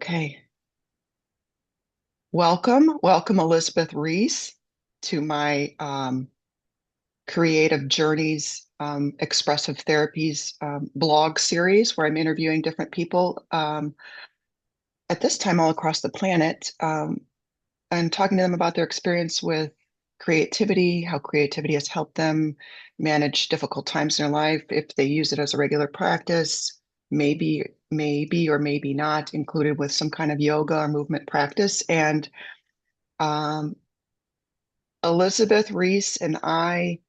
Okay. Welcome, Elizabeth Reece, to my Creative Journeys Expressive Therapies blog series where I'm interviewing different people at this time all across the planet and talking to them about their experience with creativity, how creativity has helped them manage difficult times in their life, if they use it as a regular practice, maybe or maybe not, included with some kind of yoga or movement practice. And um, Elizabeth Reece and I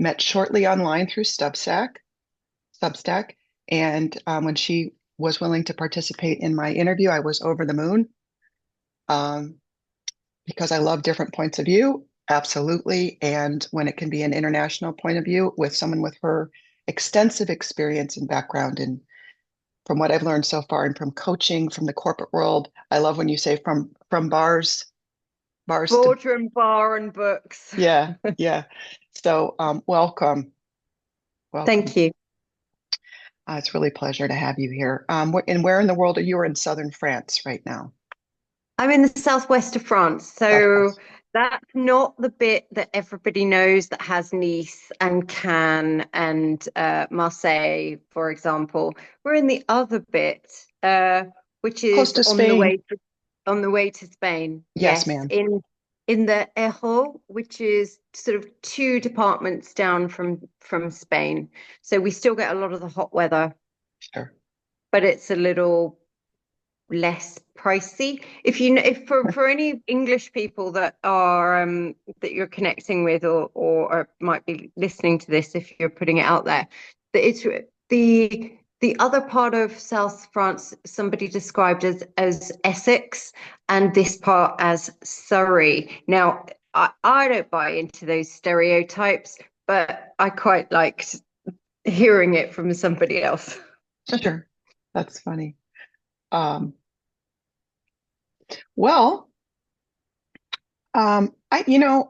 met shortly online through Substack, and when she was willing to participate in my interview, I was over the moon um, because I love different points of view, absolutely. And when it can be an international point of view with someone with her extensive experience and background, and from what I've learned so far, and from coaching, from the corporate world, I love when you say from bars to Boardroom bar and books. yeah, yeah. So welcome. Thank you. It's really a pleasure to have you here. And where in the world are you? Are in southern France right now? I'm in the southwest of France, so Southwest. that's not the bit that everybody knows that has Nice and Cannes and Marseille, for example. We're in the other bit, which Close is to Spain. on the way to Spain. Yes, Yes, ma'am. in the Ejo, which is sort of two departments down from Spain. So we still get a lot of the hot weather, Sure. but it's a little less pricey. If for any English people that are that you're connecting with or might be listening to this, if you're putting it out there, that it's the other part of South France somebody described as Essex, and this part as Surrey. Now I don't buy into those stereotypes, but I quite liked hearing it from somebody else. Sure. That's funny. Um, well, I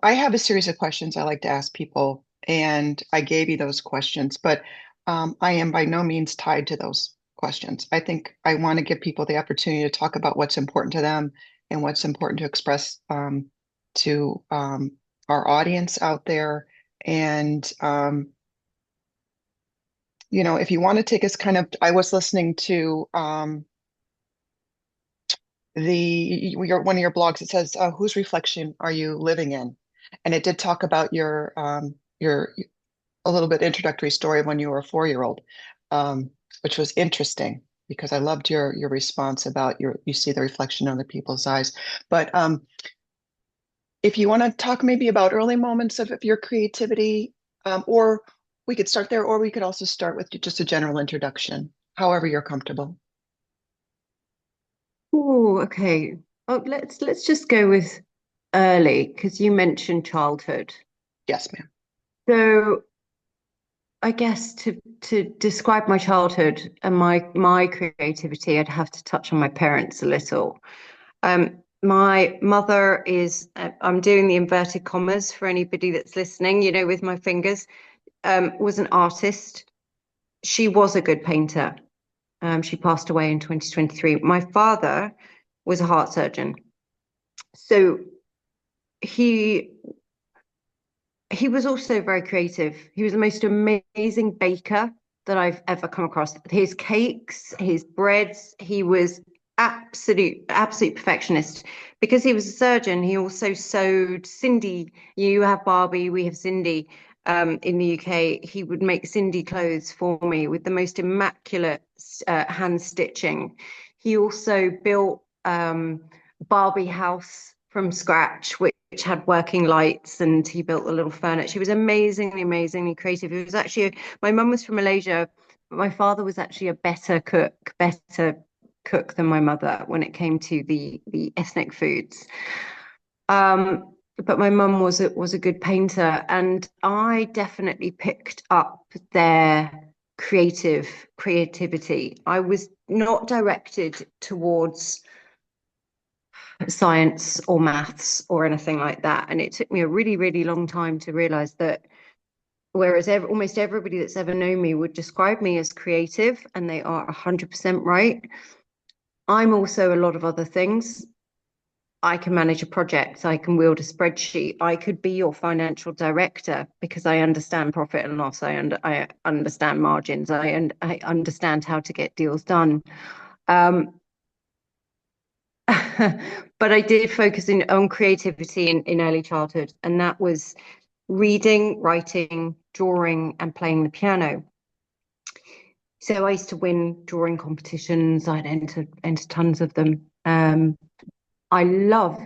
have a series of questions I like to ask people, and I gave you those questions, but I am by no means tied to those questions. I think I want to give people the opportunity to talk about what's important to them and what's important to express to our audience out there. And if you want to take us I was listening to one of your blogs. It says, "Whose reflection are you living in?" And it did talk about your a little bit introductory story of when you were a 4-year-old, which was interesting because I loved your response about you see the reflection in other people's eyes. But if you want to talk maybe about early moments of your creativity, or we could start there, or we could also start with just a general introduction, however you're comfortable. Oh, okay. Oh, let's just go with early because you mentioned childhood. Yes, ma'am. So I guess to describe my childhood and my creativity, I'd have to touch on my parents a little. My mother is, I'm doing the inverted commas for anybody that's listening, with my fingers, was an artist. She was a good painter. She passed away in 2023. My father was a heart surgeon. So he he was also very creative. He was the most amazing baker that I've ever come across. His cakes, his breads, he was absolute perfectionist. Because he was a surgeon, he also sewed Cindy. You have Barbie, we have Cindy. In the UK, he would make Cindy clothes for me with the most immaculate hand stitching. He also built Barbie house from scratch, which had working lights, and he built the little furniture. He was amazingly creative. He was actually, my mum was from Malaysia, but my father was actually a better cook than my mother when it came to the ethnic foods. But my mum was a good painter, and I definitely picked up their creativity. I was not directed towards science or maths or anything like that. And it took me a really long time to realize that whereas almost everybody that's ever known me would describe me as creative, and they are 100% right. I'm also a lot of other things. I can manage a project, I can wield a spreadsheet, I could be your financial director because I understand profit and loss, I understand margins, I understand how to get deals done. Um, but I did focus on creativity in early childhood, and that was reading, writing, drawing, and playing the piano. So I used to win drawing competitions. I'd enter tons of them. I love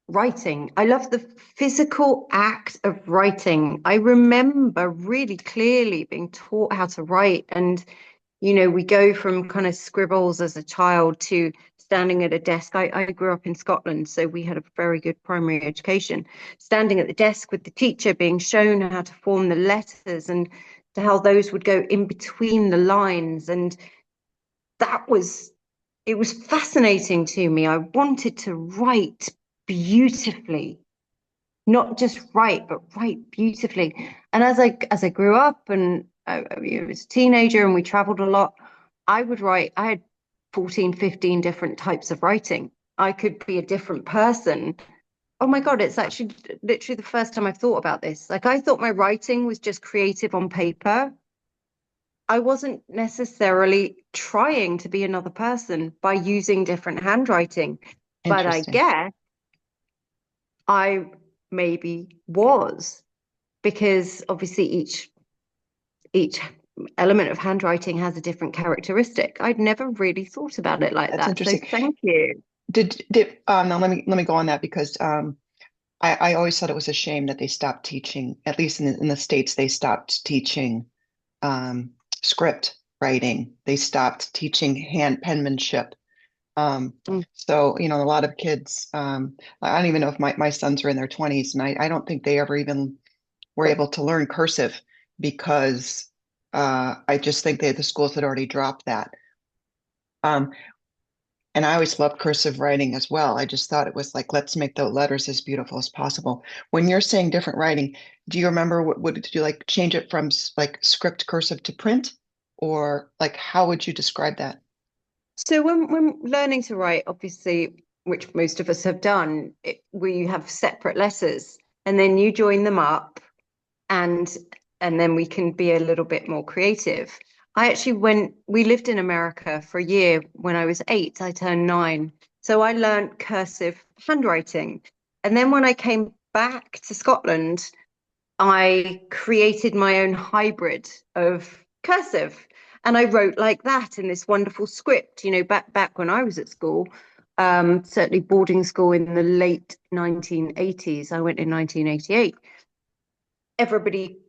writing. I love the physical act of writing. I remember really clearly being taught how to write. And, we go from kind of scribbles as a child to standing at a desk. I grew up in Scotland, so we had a very good primary education. Standing at the desk with the teacher, being shown how to form the letters and to how those would go in between the lines. And that was it was fascinating to me. I wanted to write beautifully, not just write, but write beautifully. And as I grew up and I was a teenager and we traveled a lot, I would write. I had 14, 15 different types of writing. I could be a different person. Oh my God, it's actually literally the first time I've thought about this. Like I thought my writing was just creative on paper. I wasn't necessarily trying to be another person by using different handwriting, but I Interesting. guess I maybe was because obviously each element of handwriting has a different characteristic. I'd never really thought about it like That's that. So interesting. thank you. Did now let me go on that because I always thought it was a shame that they stopped teaching, at least in the States, they stopped teaching um, script writing. They stopped teaching hand penmanship. Mm. So, a lot of kids, I don't even know if my sons are in their 20s, and I don't think they ever even were able to learn cursive because I just think the schools had already dropped that. Um, and I always loved cursive writing as well. I just thought it was like, let's make the letters as beautiful as possible. When you're saying different writing, do you remember what did you like change it from like script cursive to print? Or like how would you describe that? So when learning to write, obviously, which most of us have done, we have separate letters, and then you join them up and then we can be a little bit more creative. I actually we lived in America for a year when I was 8, I turned 9. So I learned cursive handwriting. And then when I came back to Scotland, I created my own hybrid of cursive. And I wrote like that in this wonderful script, back when I was at school, certainly boarding school in the late 1980s. I went in 1988. Everybody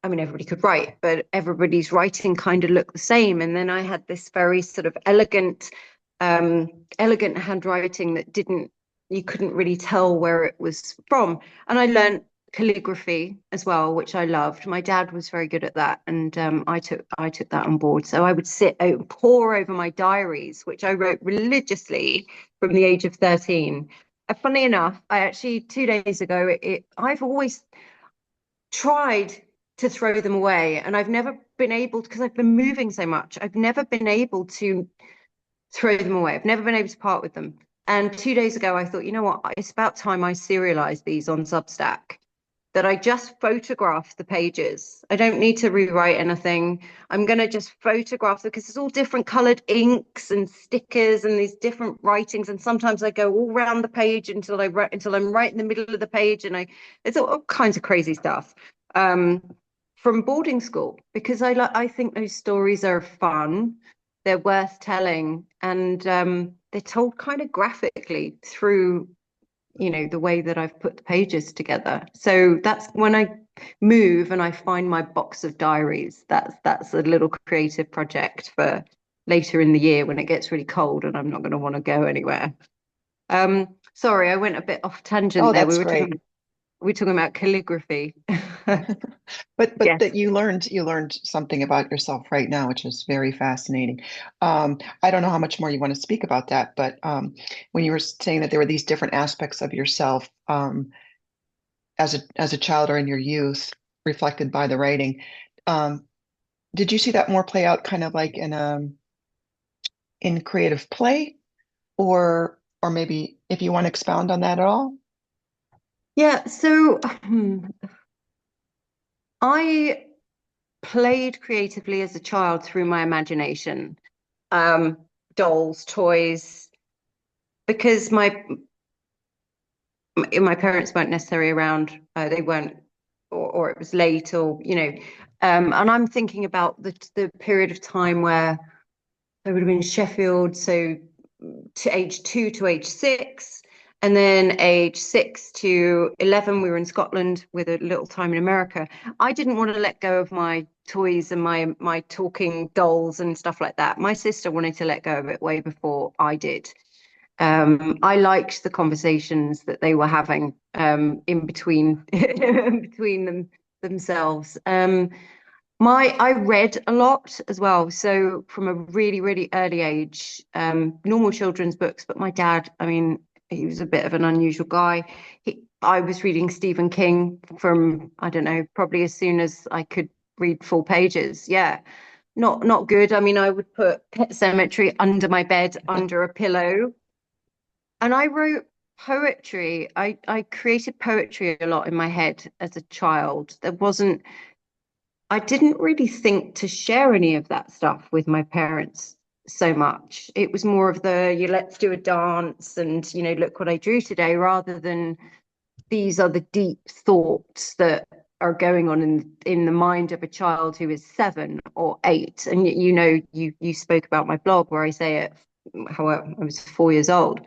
everybody could write, but everybody's writing kind of looked the same. And then I had this very sort of elegant handwriting that you couldn't really tell where it was from. And I learned calligraphy as well, which I loved. My dad was very good at that, and I took that on board. So I would pore over my diaries, which I wrote religiously from the age of 13. Funny enough, I actually 2 days ago, I've always tried to throw them away, and I've never been able to, because I've been moving so much, I've never been able to throw them away. I've never been able to part with them. And 2 days ago, I thought, you know what? It's about time I serialize these on Substack, that I just photograph the pages. I don't need to rewrite anything. I'm going to just photograph them because it's all different colored inks and stickers and these different writings. And sometimes I go all around the page until I'm right in the middle of the page, and it's all kinds of crazy stuff. Um, from boarding school, because I think those stories are fun, they're worth telling, and they're told kind of graphically through the way that I've put the pages together. So that's when I move and I find my box of diaries. That's a little creative project for later in the year when it gets really cold and I'm not going to want to go anywhere. Sorry, I went a bit off tangent Oh, there. that's great. We were talking about calligraphy. But Yes. that you learned something about yourself right now, which is very fascinating. I don't know how much more you want to speak about that, but when you were saying that there were these different aspects of yourself as a child or in your youth, reflected by the writing, um, did you see that more play out kind of like in creative play? or maybe if you want to expound on that at all. Yeah, so I played creatively as a child through my imagination. Um, Dolls, toys, because my parents weren't necessarily around. They weren't, or it was late, or and I'm thinking about the period of time where I would have been Sheffield, so to age 2 to age 6, and then age 6 to 11, we were in Scotland with a little time in America. I didn't want to let go of my toys and my talking dolls and stuff like that. My sister wanted to let go of it way before I did. I liked the conversations that they were having in between in between themselves. I read a lot as well. So from a really, really early age, normal children's books, but my dad, I mean, he was a bit of an unusual guy. I was reading Stephen King from, I don't know, probably as soon as I could read full pages. Yeah. Not good. I mean, I would put Pet Cemetery under my bed, under a pillow. And I wrote poetry. I created poetry a lot in my head as a child. I didn't really think to share any of that stuff with my parents so much. It was more of let's do a dance and, look what I drew today, rather than these are the deep thoughts that are going on in the mind of a child who is 7 or 8. And you spoke about my blog where I say it, how I was 4 years old,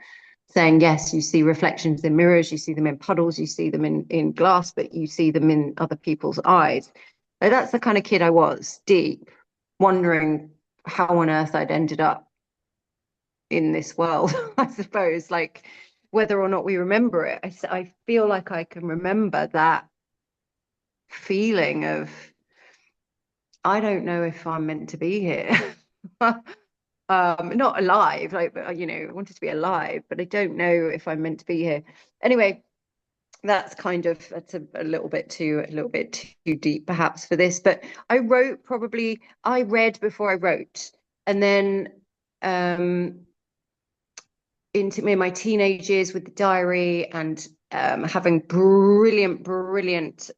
saying, yes, you see reflections in mirrors, you see them in puddles, you see them in glass, but you see them in other people's eyes. So that's the kind of kid I was, deep, wondering how on earth I'd ended up in this world, I suppose, like whether or not we remember it. I feel like I can remember that feeling of, I don't know if I'm meant to be here. Not alive, like, I wanted to be alive, but I don't know if I'm meant to be here. Anyway, that's a little bit too deep perhaps for this, but I read before I wrote. And then into my teenage years with the diary, and having brilliant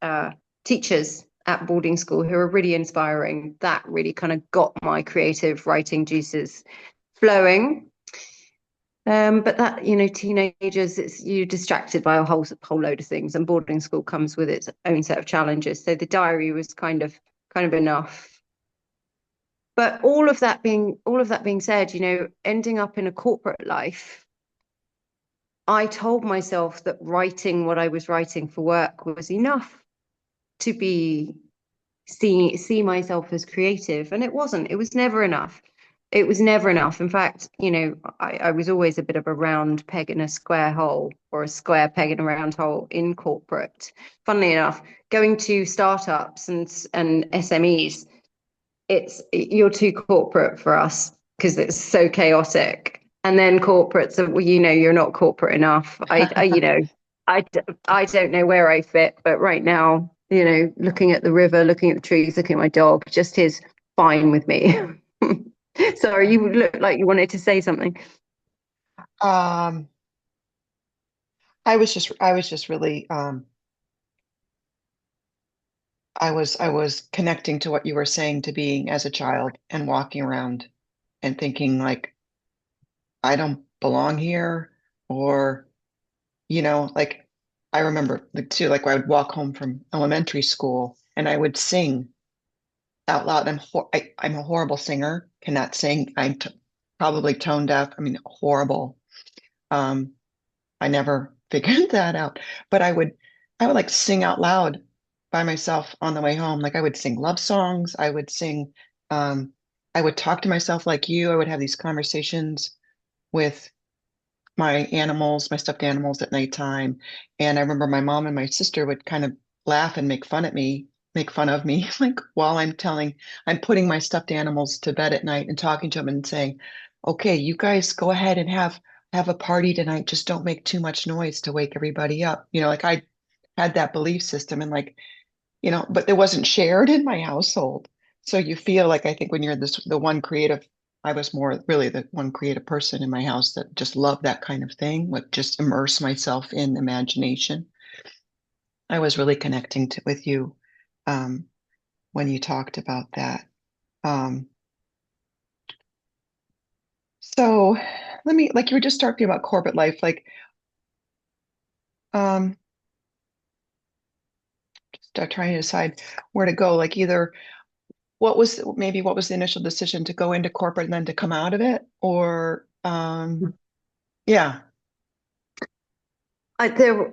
teachers at boarding school who are really inspiring, that really kind of got my creative writing juices flowing. But that, teenagers, you're distracted by a whole load of things, and boarding school comes with its own set of challenges. So the diary was kind of enough. But all of that being said, ending up in a corporate life, I told myself that writing what I was writing for work was enough to see myself as creative, and it wasn't. It was never enough. It was never enough. In fact, I was always a bit of a round peg in a square hole, or a square peg in a round hole in corporate. Funnily enough, going to startups and SMEs, you're too corporate for us because it's so chaotic. And then corporates are, well, you're not corporate enough. I don't know where I fit, but right now, looking at the river, looking at the trees, looking at my dog, just is fine with me. Sorry, you look like you wanted to say something. Um, I was just really I was connecting to what you were saying to being as a child and walking around and thinking like I don't belong here, or like I remember like too, like I would walk home from elementary school and I would sing out loud. I'm a horrible singer, cannot sing. I'm t probably tone deaf. I mean, horrible. Um, I never figured that out, but I would like sing out loud by myself on the way home. Like I would sing love songs. Um, I would talk to myself like you. I would have these conversations with my animals, my stuffed animals at nighttime. And I remember my mom and my sister would kind of laugh and make fun of me, like while I'm putting my stuffed animals to bed at night and talking to them and saying, okay, you guys go ahead and have a party tonight. Just don't make too much noise to wake everybody up. Like I had that belief system and like, but it wasn't shared in my household. So you feel like I think when you're the one creative I was more really the one creative person in my house that just loved that kind of thing, would just immerse myself in imagination. I was really connecting with you um, when you talked about that. Um, so let me, like you were just talking about corporate life, like um, trying to decide where to go, like either what was the initial decision to go into corporate and then to come out of it, or yeah. There,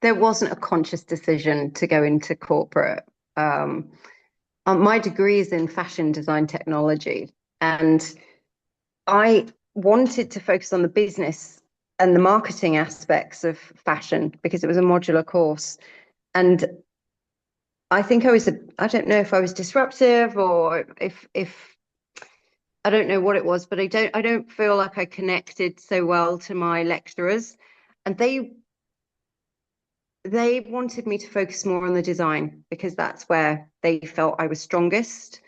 there wasn't a conscious decision to go into corporate. Um, my degree is in fashion design technology, and I wanted to focus on the business and the marketing aspects of fashion because it was a modular course. And I think I don't know if I was disruptive or if I don't know what it was, but I don't feel like I connected so well to my lecturers. And they wanted me to focus more on the design because that's where they felt I was strongest.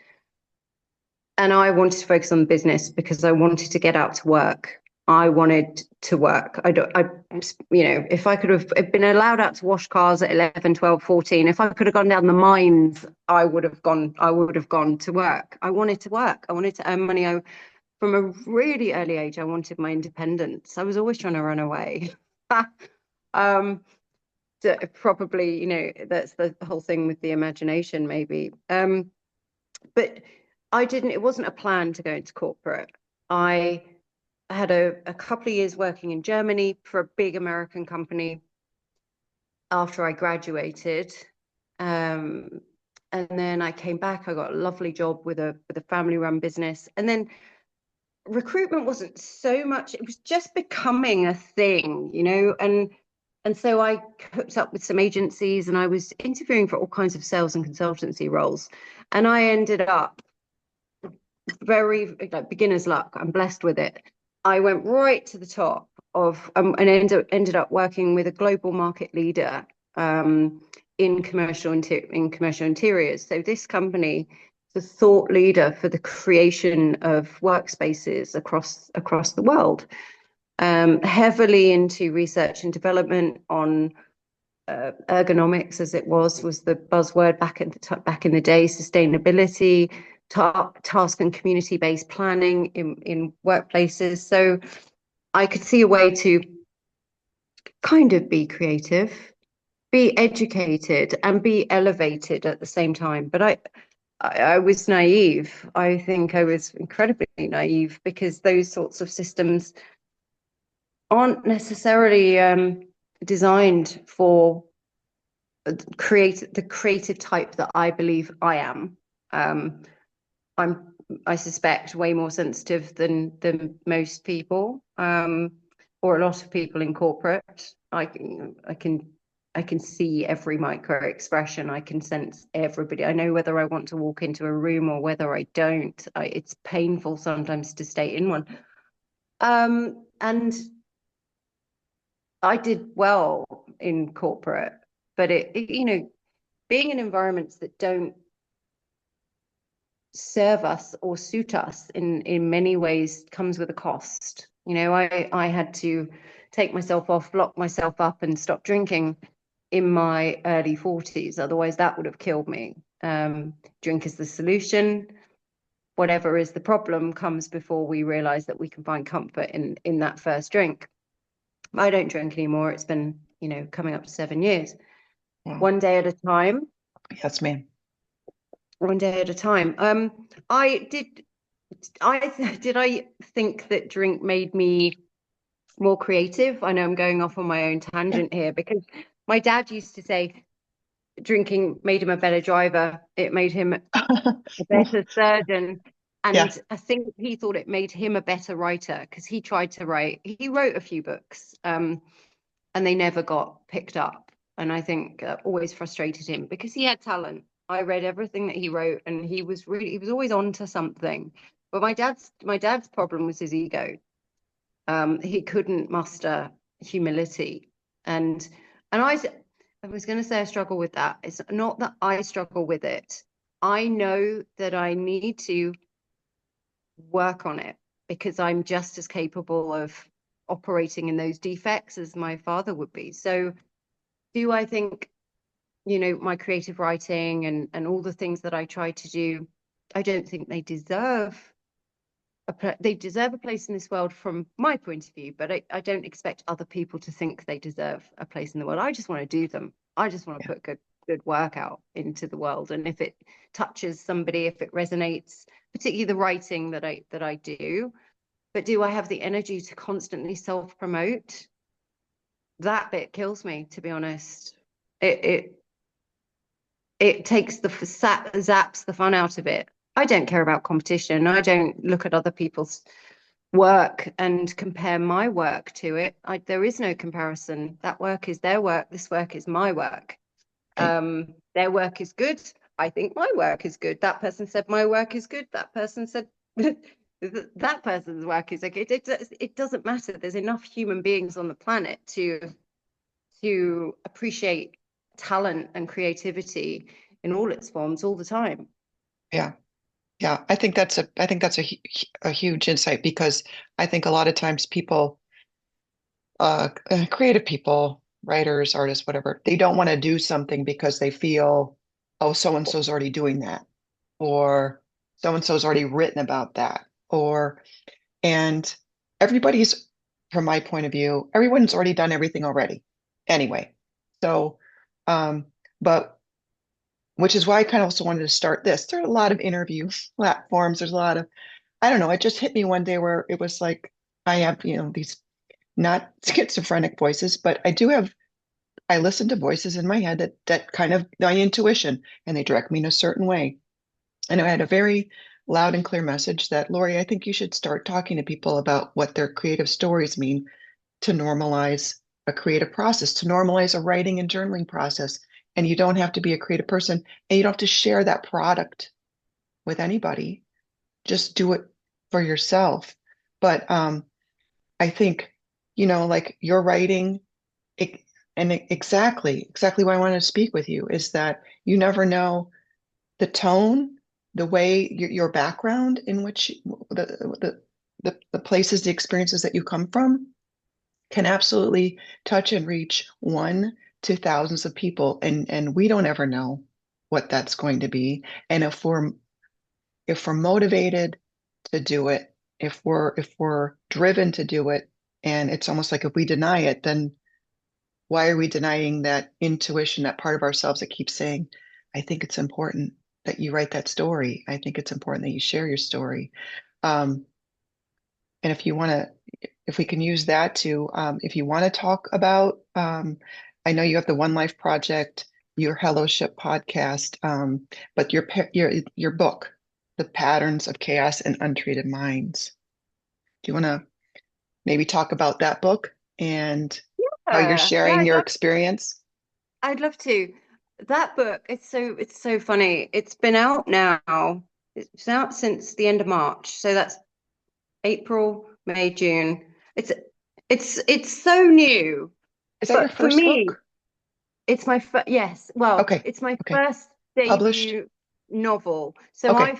And I wanted to focus on the business because I wanted to get out to work. I wanted to work. If I could have been allowed out to wash cars at 11, 12, 14, if I could have gone down the mines, I would have gone to work. I wanted to work. I wanted to earn money. From a really early age, I wanted my independence. I was always trying to run away. um, Probably, that's the whole thing with the imagination, maybe. But it wasn't a plan to go into corporate. I had a couple of years working in Germany for a big American company after I graduated. Um, and then I came back, I got a lovely job with a family run business. And then recruitment wasn't so much, it was just becoming a thing, and so I hooked up with some agencies and I was interviewing for all kinds of sales and consultancy roles. And I ended up very like beginner's luck. I'm blessed with it. I went right to the top of and ended up working with a global market leader in commercial interiors. So this company, the thought leader for the creation of workspaces across the world, heavily into research and development on ergonomics, as it was the buzzword back in the day, sustainability, task and community-based planning in workplaces. So I could see a way to kind of be creative, be educated, and be elevated at the same time. But I was naive. I think I was incredibly naive because those sorts of systems aren't necessarily designed for the creative type that I believe I am. Um, I suspect way more sensitive than most people, or a lot of people in corporate. I can see every micro expression. I can sense everybody. I know whether I want to walk into a room or whether I don't. It's painful sometimes to stay in one. And I did well in corporate, but being in environments that don't serve us or suit us in many ways comes with a cost. I had to take myself off, lock myself up, and stop drinking in my early 40s. Otherwise, that would have killed me. Drink is the solution. Whatever is the problem comes before we realize that we can find comfort in that first drink. I don't drink anymore. It's been, coming up to 7 years. Wow. One day at a time. Yes, ma'am. One day at a time. I think that drink made me more creative. I know I'm going off on my own tangent here because my dad used to say drinking made him a better driver. It made him a better surgeon. Yeah. And I think he thought it made him a better writer because he tried to write. He wrote a few books, and they never got picked up. And I think always frustrated him because he had talent. I read everything that he wrote, and he was always on to something. But my dad's problem was his ego. He couldn't muster humility, and I was going to say I struggle with that. It's not that I struggle with it. I know that I need to work on it, because I'm just as capable of operating in those defects as my father would be. So do I think, my creative writing and all the things that I try to do, I don't think they deserve they deserve a place in this world from my point of view, but I don't expect other people to think they deserve a place in the world. I just want to do them. I just want to Yeah. put good work out into the world. And if it touches somebody, if it resonates, particularly the writing that I do, but do I have the energy to constantly self-promote? That bit kills me, to be honest. It takes zaps the fun out of it. I don't care about competition. I don't look at other people's work and compare my work to it. There is no comparison. That work is their work. This work is my work. Right. Their work is good. I think my work is good. That person said my work is good. That person said that person's work is okay. It doesn't matter. There's enough human beings on the planet to appreciate talent and creativity in all its forms all the time. Yeah. Yeah. I think that's a huge insight because I think a lot of times people, creative people, writers, artists, whatever, they don't want to do something because they feel, oh, so and so's already doing that, or so and so's already written about that, or and everybody's, from my point of view, everyone's already done everything already anyway. So, um, but which is why I kind of also wanted to start this. There are a lot of interview platforms. There's a lot of, I don't know, it just hit me one day where it was like, I have, these not schizophrenic voices, but I listen to voices in my head that kind of my intuition, and they direct me in a certain way. And I had a very loud and clear message that, Lori, I think you should start talking to people about what their creative stories mean to normalize a creative process, to normalize a writing and journaling process. And you don't have to be a creative person and you don't have to share that product with anybody. Just do it for yourself. But I think, like your writing, it, and exactly why I wanted to speak with you is that you never know the tone, the way your background in which the places, the experiences that you come from can absolutely touch and reach one to thousands of people, and we don't ever know what that's going to be. And if we're motivated to do it, if we're driven to do it, and it's almost like if we deny it, then why are we denying that intuition, that part of ourselves that keeps saying, I think it's important that you write that story. I think it's important that you share your story. Um, and if we can use that to, if you want to talk about, I know you have the One Life Project, your Fellowship podcast, but your book, The Patterns of Chaos and Untreated Minds. Do you want to maybe talk about that book and how you're Yeah, sharing your experience? I'd love to. That book, it's so funny. It's been out now. It's out since the end of March. So that's April, May, June. It's so new. Is that your But for first me, book? it's my yes, well, Okay. it's my Okay. first Published? debut novel. So Okay.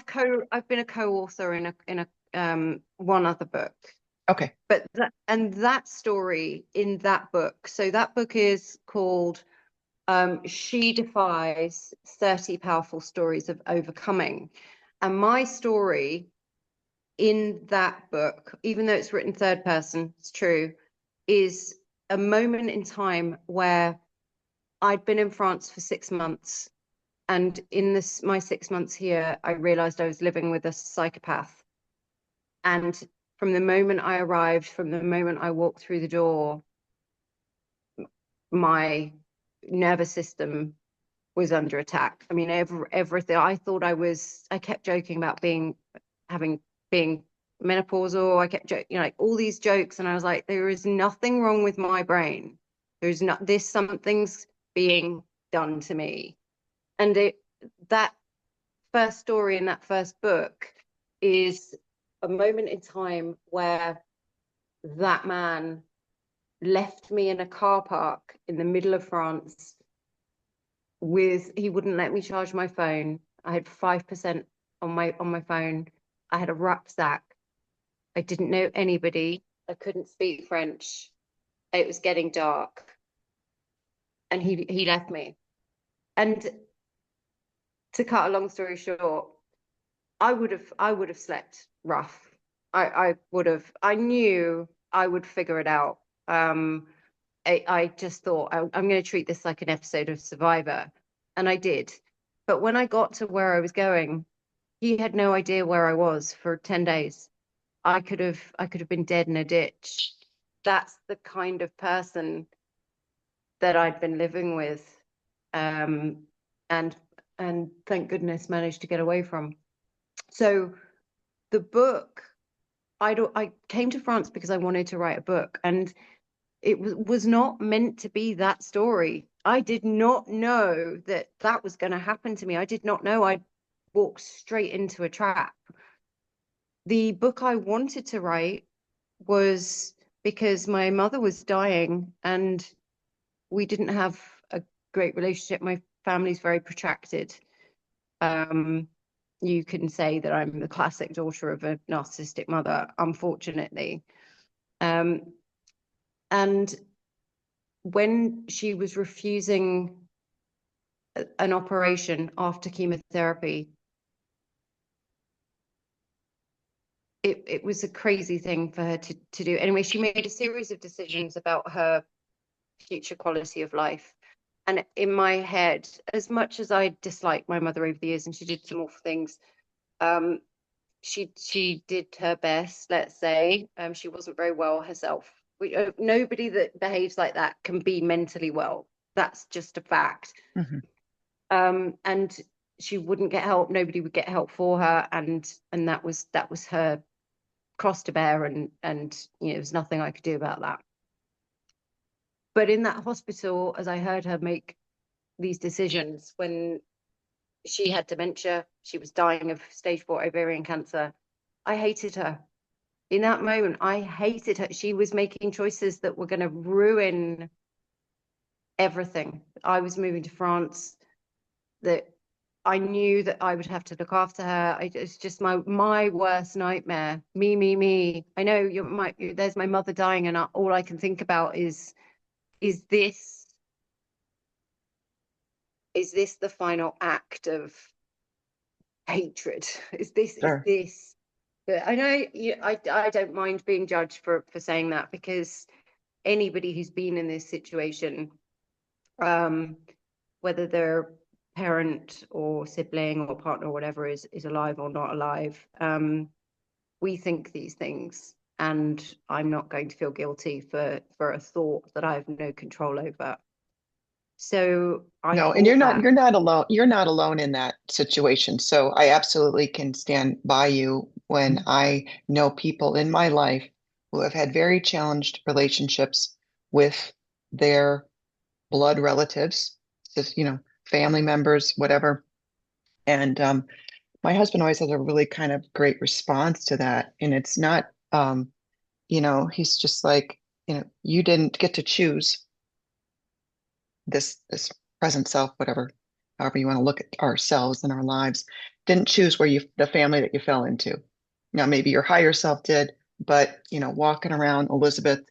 I've been a co-author in a one other book. Okay. But that story in that book. So that book is called She Defies 30 Powerful Stories of Overcoming. And my story in that book, even though it's written third person, it's true, is a moment in time where I'd been in France for 6 months. And in my 6 months here, I realized I was living with a psychopath. And from the moment I arrived, from the moment I walked through the door, my nervous system was under attack. I mean, everything. I kept joking about being menopausal. I kept joking, like all these jokes, and I was like, there is nothing wrong with my brain. There's not this something's being done to me. And that first story in that first book is a moment in time where that man left me in a car park in the middle of France he wouldn't let me charge my phone. I had 5% on my phone. I had a rucksack. I didn't know anybody. I couldn't speak French. It was getting dark, and he left me. And to cut a long story short, I would have slept rough. I would have. I knew I would figure it out. I just thought I'm going to treat this like an episode of Survivor, and I did. But when I got to where I was going, he had no idea where I was for 10 days. I could have been dead in a ditch. That's the kind of person that I'd been living with, um, and and thank goodness managed to get away from. So the book, I came to France because I wanted to write a book, and it was not meant to be that story. I did not know that that was going to happen to me. I did not know I'd walk straight into a trap. The book I wanted to write was because my mother was dying and we didn't have a great relationship. My family's very protracted. Um, you can say that I'm the classic daughter of a narcissistic mother, unfortunately. Um, and when she was refusing an operation after chemotherapy, it was a crazy thing for her to do. Anyway, she made a series of decisions about her future quality of life. And in my head, as much as I disliked my mother over the years, and she did some awful things, um, she did her best, let's say. She wasn't very well herself. Nobody that behaves like that can be mentally well. That's just a fact. Mm-hmm. And she wouldn't get help. Nobody would get help for her, and that was her cross to bear. And there's nothing I could do about that. But in that hospital, as I heard her make these decisions when she had dementia, she was dying of stage 4 ovarian cancer, I hated her. In that moment, I hated her. She was making choices that were going to ruin everything. I was moving to France, that I knew that I would have to look after her. It's just my worst nightmare. Me. I know there's my mother dying, and all I can think about is this the final act of hatred? Is Sure. this? But I know I don't mind being judged for saying that, because anybody who's been in this situation, um, whether they're parent or sibling or partner or whatever is alive or not alive, we think these things, and I'm not going to feel guilty for a thought that I have no control over. So I No, and fought back. you're not alone. You're not alone in that situation. So I absolutely can stand by you when I know people in my life who have had very challenged relationships with their blood relatives, just, family members, whatever. And my husband always has a really kind of great response to that. And it's not, he's just like, you didn't get to choose this present self, whatever, however you want to look at ourselves and our lives, didn't choose the family that you fell into. Now, maybe your higher self did, but walking around Elizabeth,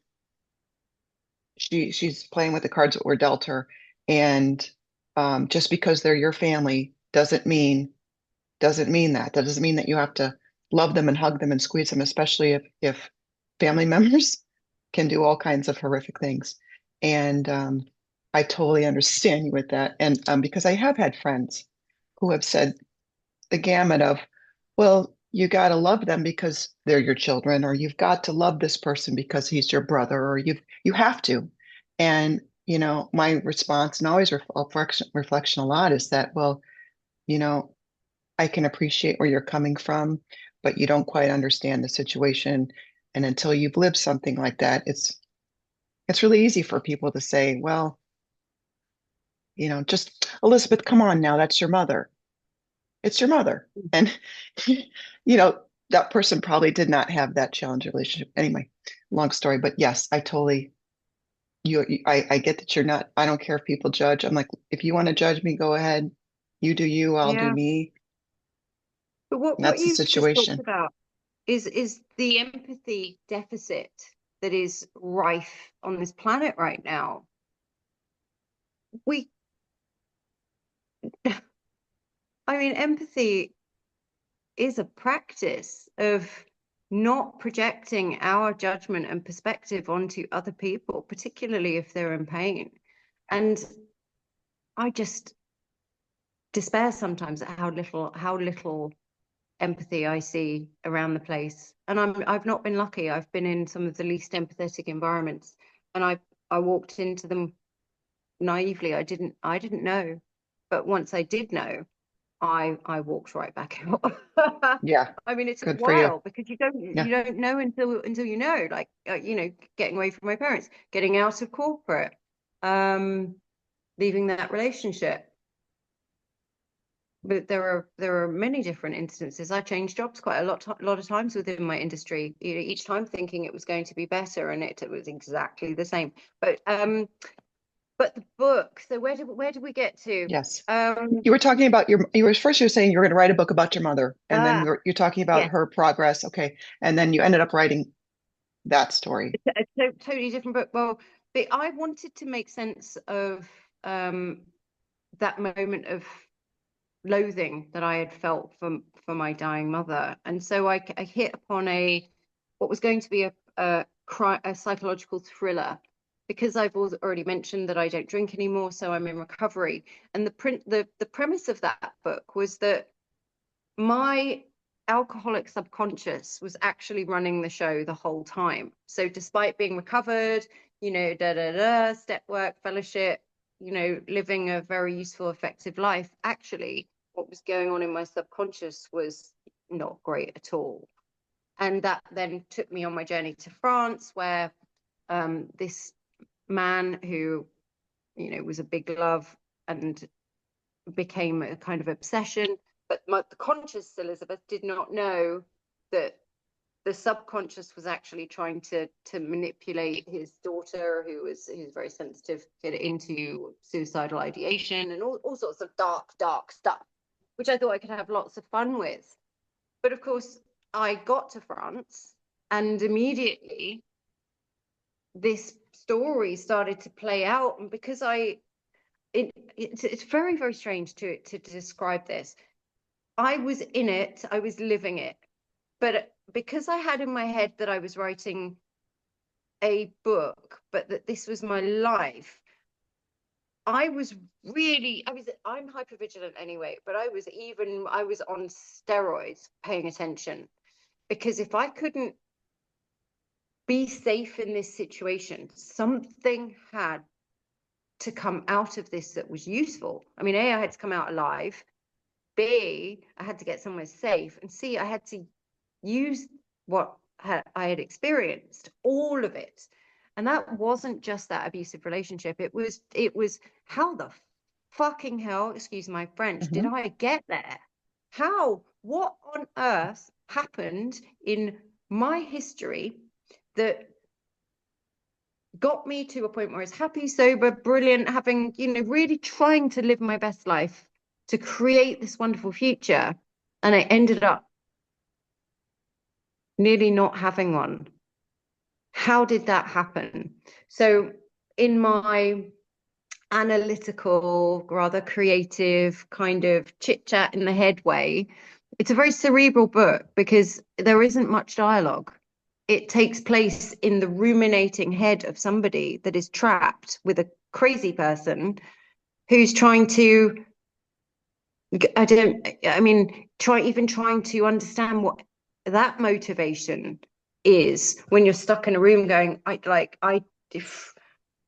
she's playing with the cards that were dealt her, and just because they're your family doesn't mean that. That doesn't mean that you have to love them and hug them and squeeze them, especially if family members can do all kinds of horrific things. And I totally understand you with that. And because I have had friends who have said the gamut of, well, you got to love them because they're your children, or you've got to love this person because he's your brother, or you have to. And my response, and always reflection a lot, is that, well, you know, I can appreciate where you're coming from, but you don't quite understand the situation. And until you've lived something like that, it's really easy for people to say, well, just Elizabeth, come on now, that's your mother. It's your mother. And that person probably did not have that challenge relationship. Anyway, long story, but yes, I totally I get that you're not, I don't care if people judge. I'm like, if you want to judge me, go ahead. You do you, I'll do Yeah. me. But And what that's the you've just talked situation. about is the empathy deficit that is rife on this planet right now. We, I mean, empathy is a practice of not projecting our judgment and perspective onto other people, particularly if they're in pain. And I just despair sometimes at how little empathy I see around the place. And I've not been lucky. I've been in some of the least empathetic environments, and I walked into them naively. I didn't know, but once I did know, I walked right back out. Yeah, I mean, it took a good for you. while because you don't Yeah. you don't know until you know, like getting away from my parents, getting out of corporate, um, leaving that relationship. But there are many different instances. I changed jobs quite a lot of times within my industry, each time thinking it was going to be better, and it was exactly the same. But the book. So where did we get to? Yes. Um, You were talking about you were saying you were going to write a book about your mother, and then ah, you're talking about yes, her progress. Okay. And then you ended up writing that story. a totally different book. Well, but I wanted to make sense of that moment of loathing that I had felt for my dying mother, and so I hit upon what was going to be a psychological thriller, because I've already mentioned that I don't drink anymore, so I'm in recovery. And the premise of that book was that my alcoholic subconscious was actually running the show the whole time. So despite being recovered, step work, fellowship, living a very useful, effective life, actually, what was going on in my subconscious was not great at all. And that then took me on my journey to France, where this man who, was a big love and became a kind of obsession. But the conscious Elizabeth did not know that the subconscious was actually trying to manipulate his daughter, who's very sensitive, get into suicidal ideation and all sorts of dark stuff, which I thought I could have lots of fun with. But of course, I got to France, and immediately this story started to play out. And because it's very, very strange to describe this. I was in it, I was living it. But because I had in my head that I was writing a book, but that this was my life, I'm hypervigilant anyway, but I was on steroids paying attention. Because if I couldn't be safe in this situation, something had to come out of this that was useful. I mean, A, I had to come out alive. B, I had to get somewhere safe. And C, I had to use what I had experienced, all of it. And that wasn't just that abusive relationship. It was how the fucking hell, excuse my French, did Mhm. I get there? What on earth happened in my history that got me to a point where I was happy, sober, brilliant, having, really trying to live my best life to create this wonderful future. And I ended up nearly not having one. How did that happen? So, in my analytical, rather creative kind of chit chat in the head way, it's a very cerebral book because there isn't much dialogue. It takes place in the ruminating head of somebody that is trapped with a crazy person who's trying to, trying to understand what that motivation is when you're stuck in a room going,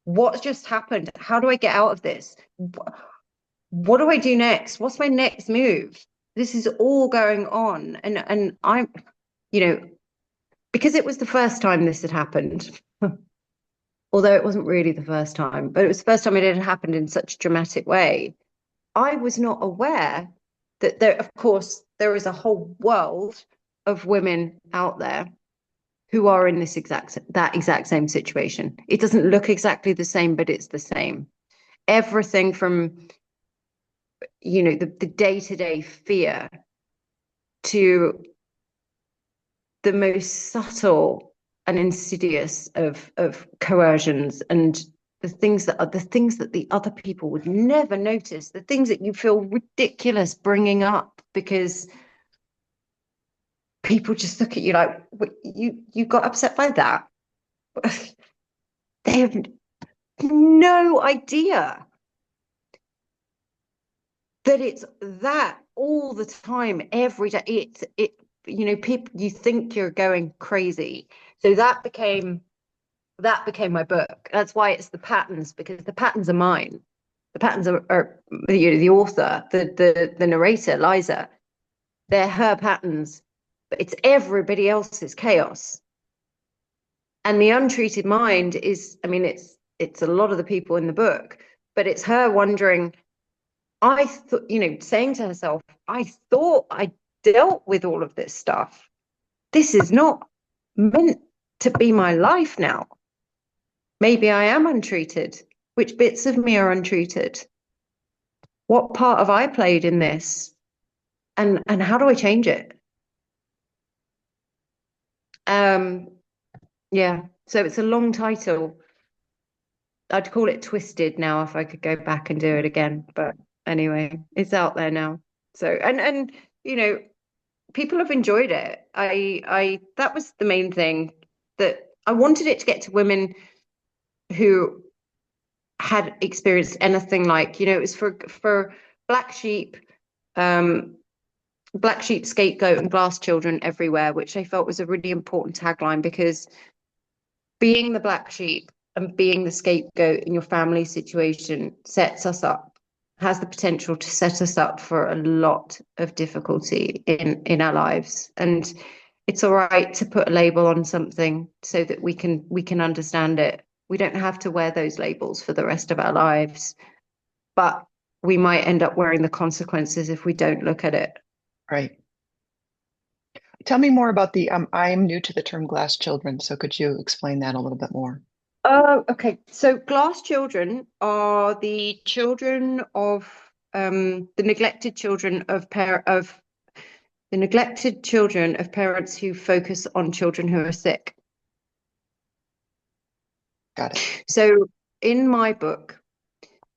what just happened? How do I get out of this? What do I do next? What's my next move? This is all going on. And I'm, because it was the first time this had happened, although it wasn't really the first time, but it was the first time it had happened in such a dramatic way. I was not aware that of course, there is a whole world of women out there who are in that exact same situation. It doesn't look exactly the same, but it's the same. Everything from, the day-to-day fear to the most subtle and insidious of coercions, and the things that the other people would never notice, the things that you feel ridiculous bringing up because people just look at you like, you got upset by that. They have no idea that it's that all the time, every day. People, you think you're going crazy. So that became my book. That's why it's the patterns, because the patterns are mine. The patterns are the author, the narrator, Eliza. They're her patterns, but it's everybody else's chaos. And the untreated mind is, I mean, it's a lot of the people in the book, but it's her wondering, I thought, saying to herself, I thought I dealt with all of this stuff. This is not meant to be my life now. Maybe I am untreated. Which bits of me are untreated? What part have I played in this? And how do I change it? Yeah, so it's a long title. I'd call it Twisted now if I could go back and do it again. But anyway, it's out there now. So and people have enjoyed it. I that was the main thing, that I wanted it to get to women who had experienced anything like, it was for black sheep, black sheep, scapegoat, and glass children everywhere, which I felt was a really important tagline, because being the black sheep and being the scapegoat in your family situation has the potential to set us up for a lot of difficulty in our lives. And it's all right to put a label on something so that we can understand it. We don't have to wear those labels for the rest of our lives, but we might end up wearing the consequences if we don't look at it. Right. Tell me more about I am new to the term glass children, so could you explain that a little bit more? Okay. So glass children are the children of the neglected children of parents who focus on children who are sick. Got it. So in my book,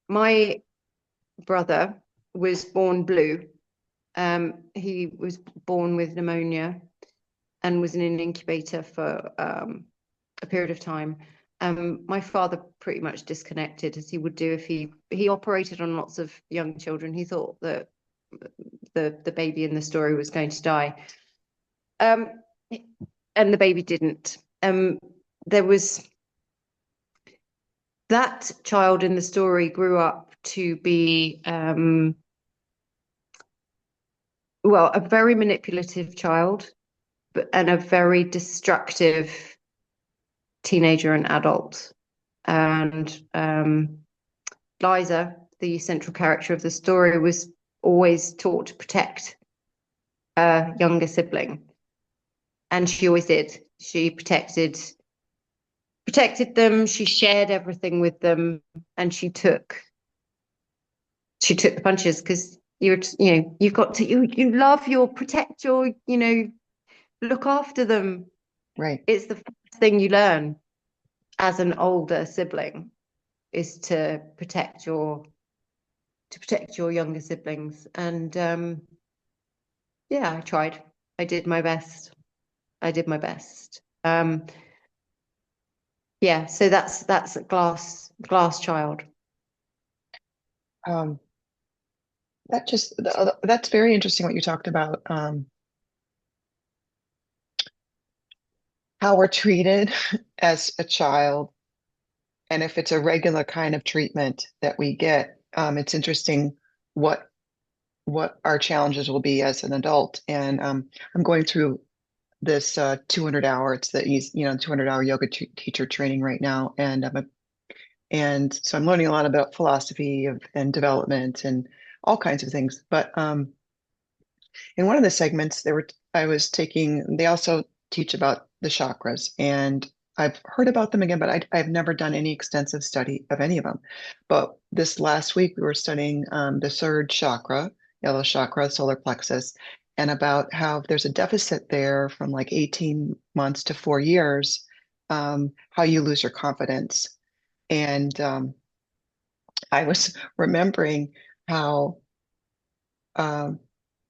my brother was born blue. He was born with pneumonia and was in an incubator for a period of time. My father pretty much disconnected, as he would do if he operated on lots of young children. He thought that the baby in the story was going to die, and the baby didn't. There was that child in the story grew up to be a very manipulative child, and a very destructive teenager and adult. And Eliza, the central character of the story, was always taught to protect a younger sibling, and she always did. She protected them. She shared everything with them, and she took the punches, because you've got to you love your protect your look after them. Right. It's the first thing you learn as an older sibling, is to protect your younger siblings. And I tried. I did my best. So that's a glass child. That's very interesting what you talked about, how we're treated as a child, and if it's a regular kind of treatment that we get. It's interesting what our challenges will be as an adult. And I'm going through this 200-hour, it's the 200-hour yoga teacher training right now, and so I'm learning a lot about philosophy and development and all kinds of things. But in one of the segments, they also teach about the chakras, and I've heard about them again, but I've never done any extensive study of any of them. But this last week, we were studying the third chakra, yellow chakra, solar plexus, and about how if there's a deficit there from like 18 months to 4 years, how you lose your confidence. And I was remembering how um,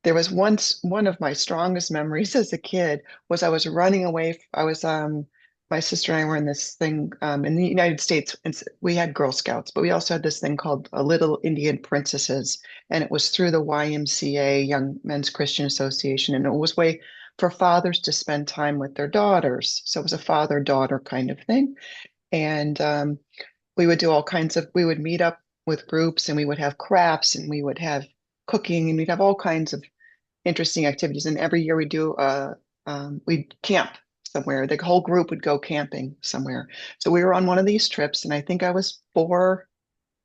there was once one of my strongest memories as a kid was I was running away. I was my sister and I were in this thing in the United States. We had Girl Scouts, but we also had this thing called Little Indian Princesses, and it was through the YMCA, Young Men's Christian Association, and it was a way for fathers to spend time with their daughters. So it was a father-daughter kind of thing, and we would do all kinds of. We would meet up with groups, and we would have crafts, and we would have cooking, and we'd have all kinds of interesting activities. And every year we'd camp somewhere. The whole group would go camping somewhere. So we were on one of these trips, and I think I was four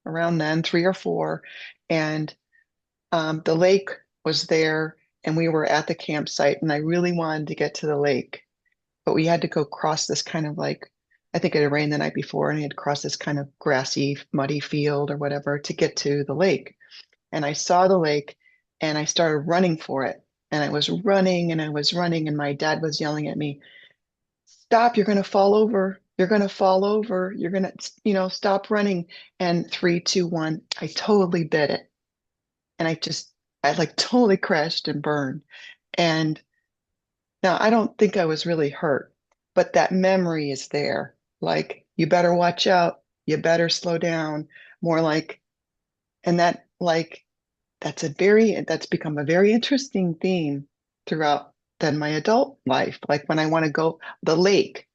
around then, 3 or 4, and the lake was there, and we were at the campsite, and I really wanted to get to the lake, but we had to go cross this kind of like, I think it had rained the night before, and I had to cross this kind of grassy, muddy field or whatever to get to the lake. And I saw the lake and I started running for it. And I was running and I was running, and my dad was yelling at me, "Stop, you're going to fall over. You're going to fall over. You're going to, stop running." And three, two, one, I totally bit it. And I like totally crashed and burned. And now I don't think I was really hurt, but that memory is there. Like, you better watch out. You better slow down. More like, and that, like, that's become a very interesting theme throughout then my adult life. Like when I want to go the lake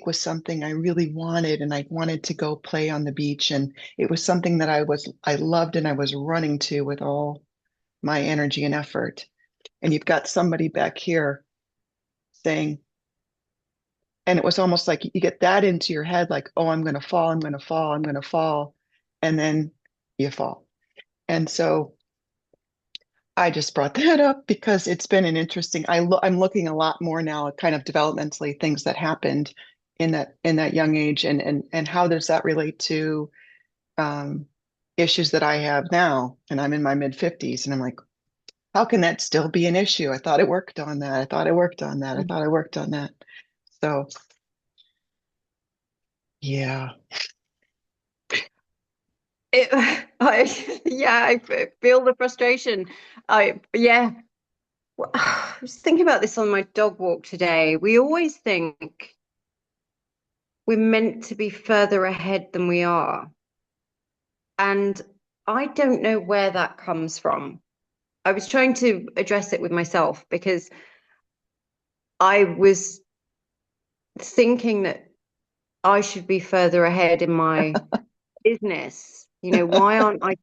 was something I really wanted, and I wanted to go play on the beach, and it was something that I loved, and I was running to with all my energy and effort. And you've got somebody back here saying, and it was almost like you get that into your head, like, oh, I'm going to fall, I'm going to fall, I'm going to fall, and then you fall. And so I just brought that up because it's been an interesting. I'm looking a lot more now at kind of developmentally things that happened in that young age, and how does that relate to um, issues that I have now, and I'm in my mid 50s, and I'm like, how can that still be an issue? I thought I worked on that. I thought I worked on that. I thought I worked on that. So yeah. Yeah, I feel the frustration. Yeah. I was thinking about this on my dog walk today. We always think we're meant to be further ahead than we are. And I don't know where that comes from. I was trying to address it with myself because I was thinking that I should be further ahead in my business. Why aren't I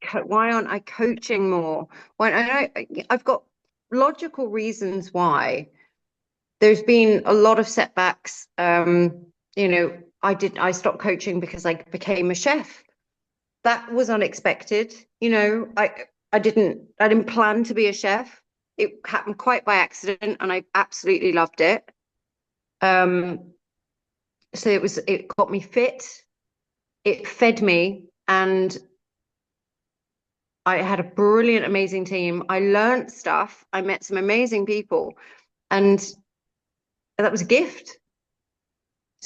coaching more? I've got logical reasons why. There's been a lot of setbacks. I stopped coaching because I became a chef. That was unexpected. I didn't plan to be a chef. It happened quite by accident, and I absolutely loved it. So it got me fit, it fed me, and I had a brilliant, amazing team. I learned stuff. I met some amazing people, and that was a gift.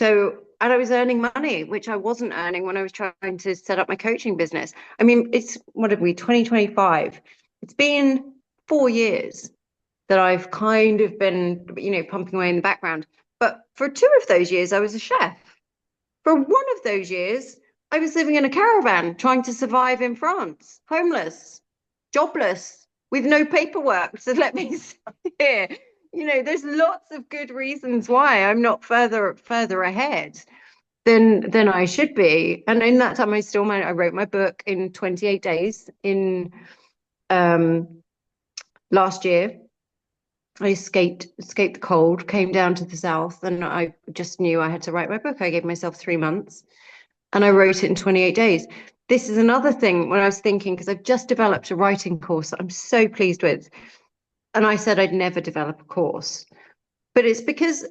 And I was earning money, which I wasn't earning when I was trying to set up my coaching business. I mean, what have we, 2025? It's been 4 years that I've kind of been, pumping away in the background. But for 2 of those years, I was a chef. For one of those years, I was living in a caravan trying to survive in France, homeless, jobless, with no paperwork to let me stay here. There's lots of good reasons why I'm not further ahead than I should be. And in that time, I wrote my book in 28 days in last year. I escaped the cold, came down to the south, and I just knew I had to write my book. I gave myself 3 months, and I wrote it in 28 days. This is another thing when I was thinking, because I've just developed a writing course that I'm so pleased with. And I said I'd never develop a course. But it's because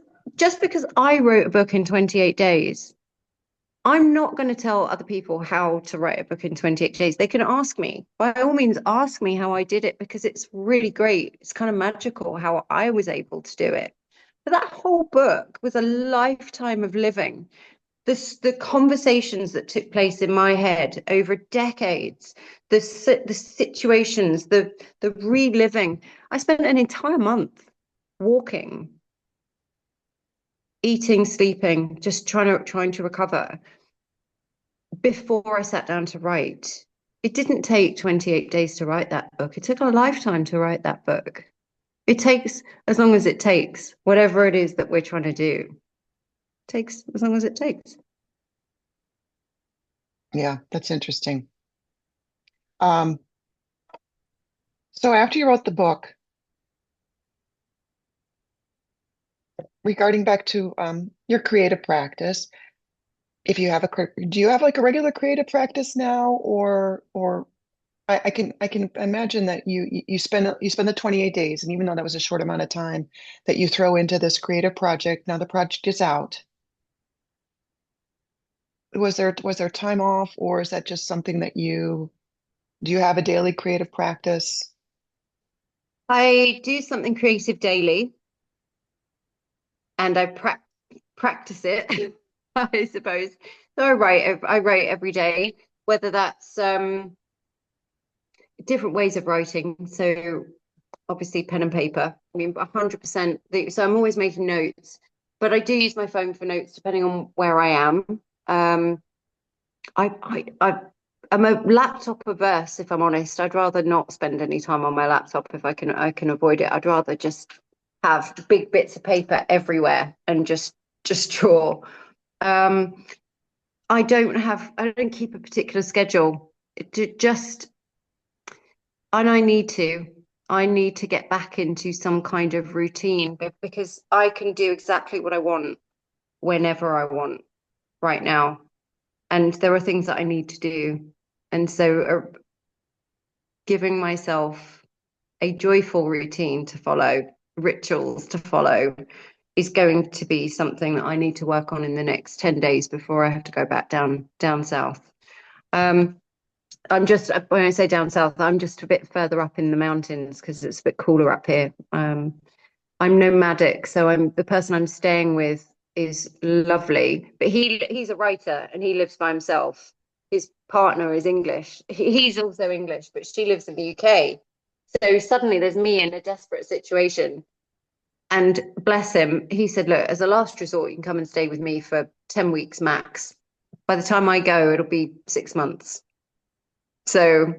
I wrote a book in 28 days I'm not going to tell other people how to write a book in 28 days. They can ask me. By all means, ask me how I did it because it's really great. It's kind of magical how I was able to do it. But that whole book was a lifetime of living. The conversations that took place in my head over decades, the situations, the reliving. I spent an entire month walking, eating, sleeping, just trying to recover before I sat down to write. It didn't take 28 days to write that book. It took a lifetime to write that book. It takes as long as it takes, whatever it is that we're trying to do. It takes as long as it takes. Yeah, that's interesting. Um, so after you wrote the book, regarding back to your creative practice, if you have do you have like a regular creative practice now, or I can imagine that you spend the 28 days, and even though that was a short amount of time, that you throw into this creative project. Now the project is out. Was there time off, or is that just something that you do you have a daily creative practice? I do something creative daily and I practice it, I suppose. So I write every day, whether that's different ways of writing. So obviously pen and paper. I mean, 100%. So I'm always making notes, but I do use my phone for notes depending on where I am. Um, I'm a laptop averse, if I'm honest. I'd rather not spend any time on my laptop if I can avoid it. I'd rather just have big bits of paper everywhere and just draw. Um, I don't keep a particular schedule. Just and I need to get back into some kind of routine because I can do exactly what I want whenever I want right now. And there are things that I need to do. And so giving myself a joyful routine to follow, rituals to follow, is going to be something that I need to work on in the next 10 days before I have to go back down south. Um, I'm just when I say down south, I'm just a bit further up in the mountains because it's a bit cooler up here. I'm nomadic, so I'm the person I'm staying with is lovely, but he's a writer and he lives by himself. His partner is English. He's also English, but she lives in the UK. So suddenly there's me in a desperate situation. And bless him, he said, look, as a last resort, you can come and stay with me for 10 weeks max. By the time I go, it'll be 6 months. So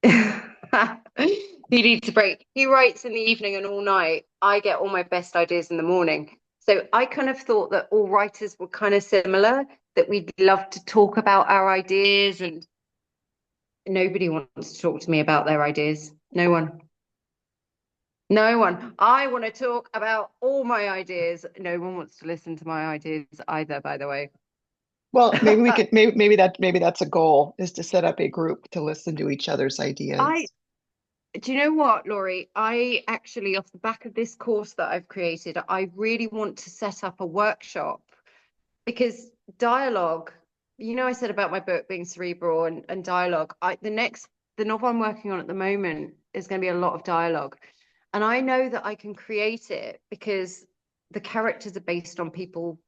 he needs a break. He writes in the evening and all night. I get all my best ideas in the morning. So I kind of thought that all writers were kind of similar, that we'd love to talk about our ideas, and nobody wants to talk to me about their ideas. No one. No one. I want to talk about all my ideas. No one wants to listen to my ideas either, by the way. Well, maybe we could maybe that's a goal, is to set up a group to listen to each other's I ideas. Do you know what, Laurie? I actually, off the back of this course that I've created, I really want to set up a workshop because dialogue, I said about my book being cerebral and dialogue. The novel I'm working on at the moment is going to be a lot of dialogue. And I know that I can create it because the characters are based on people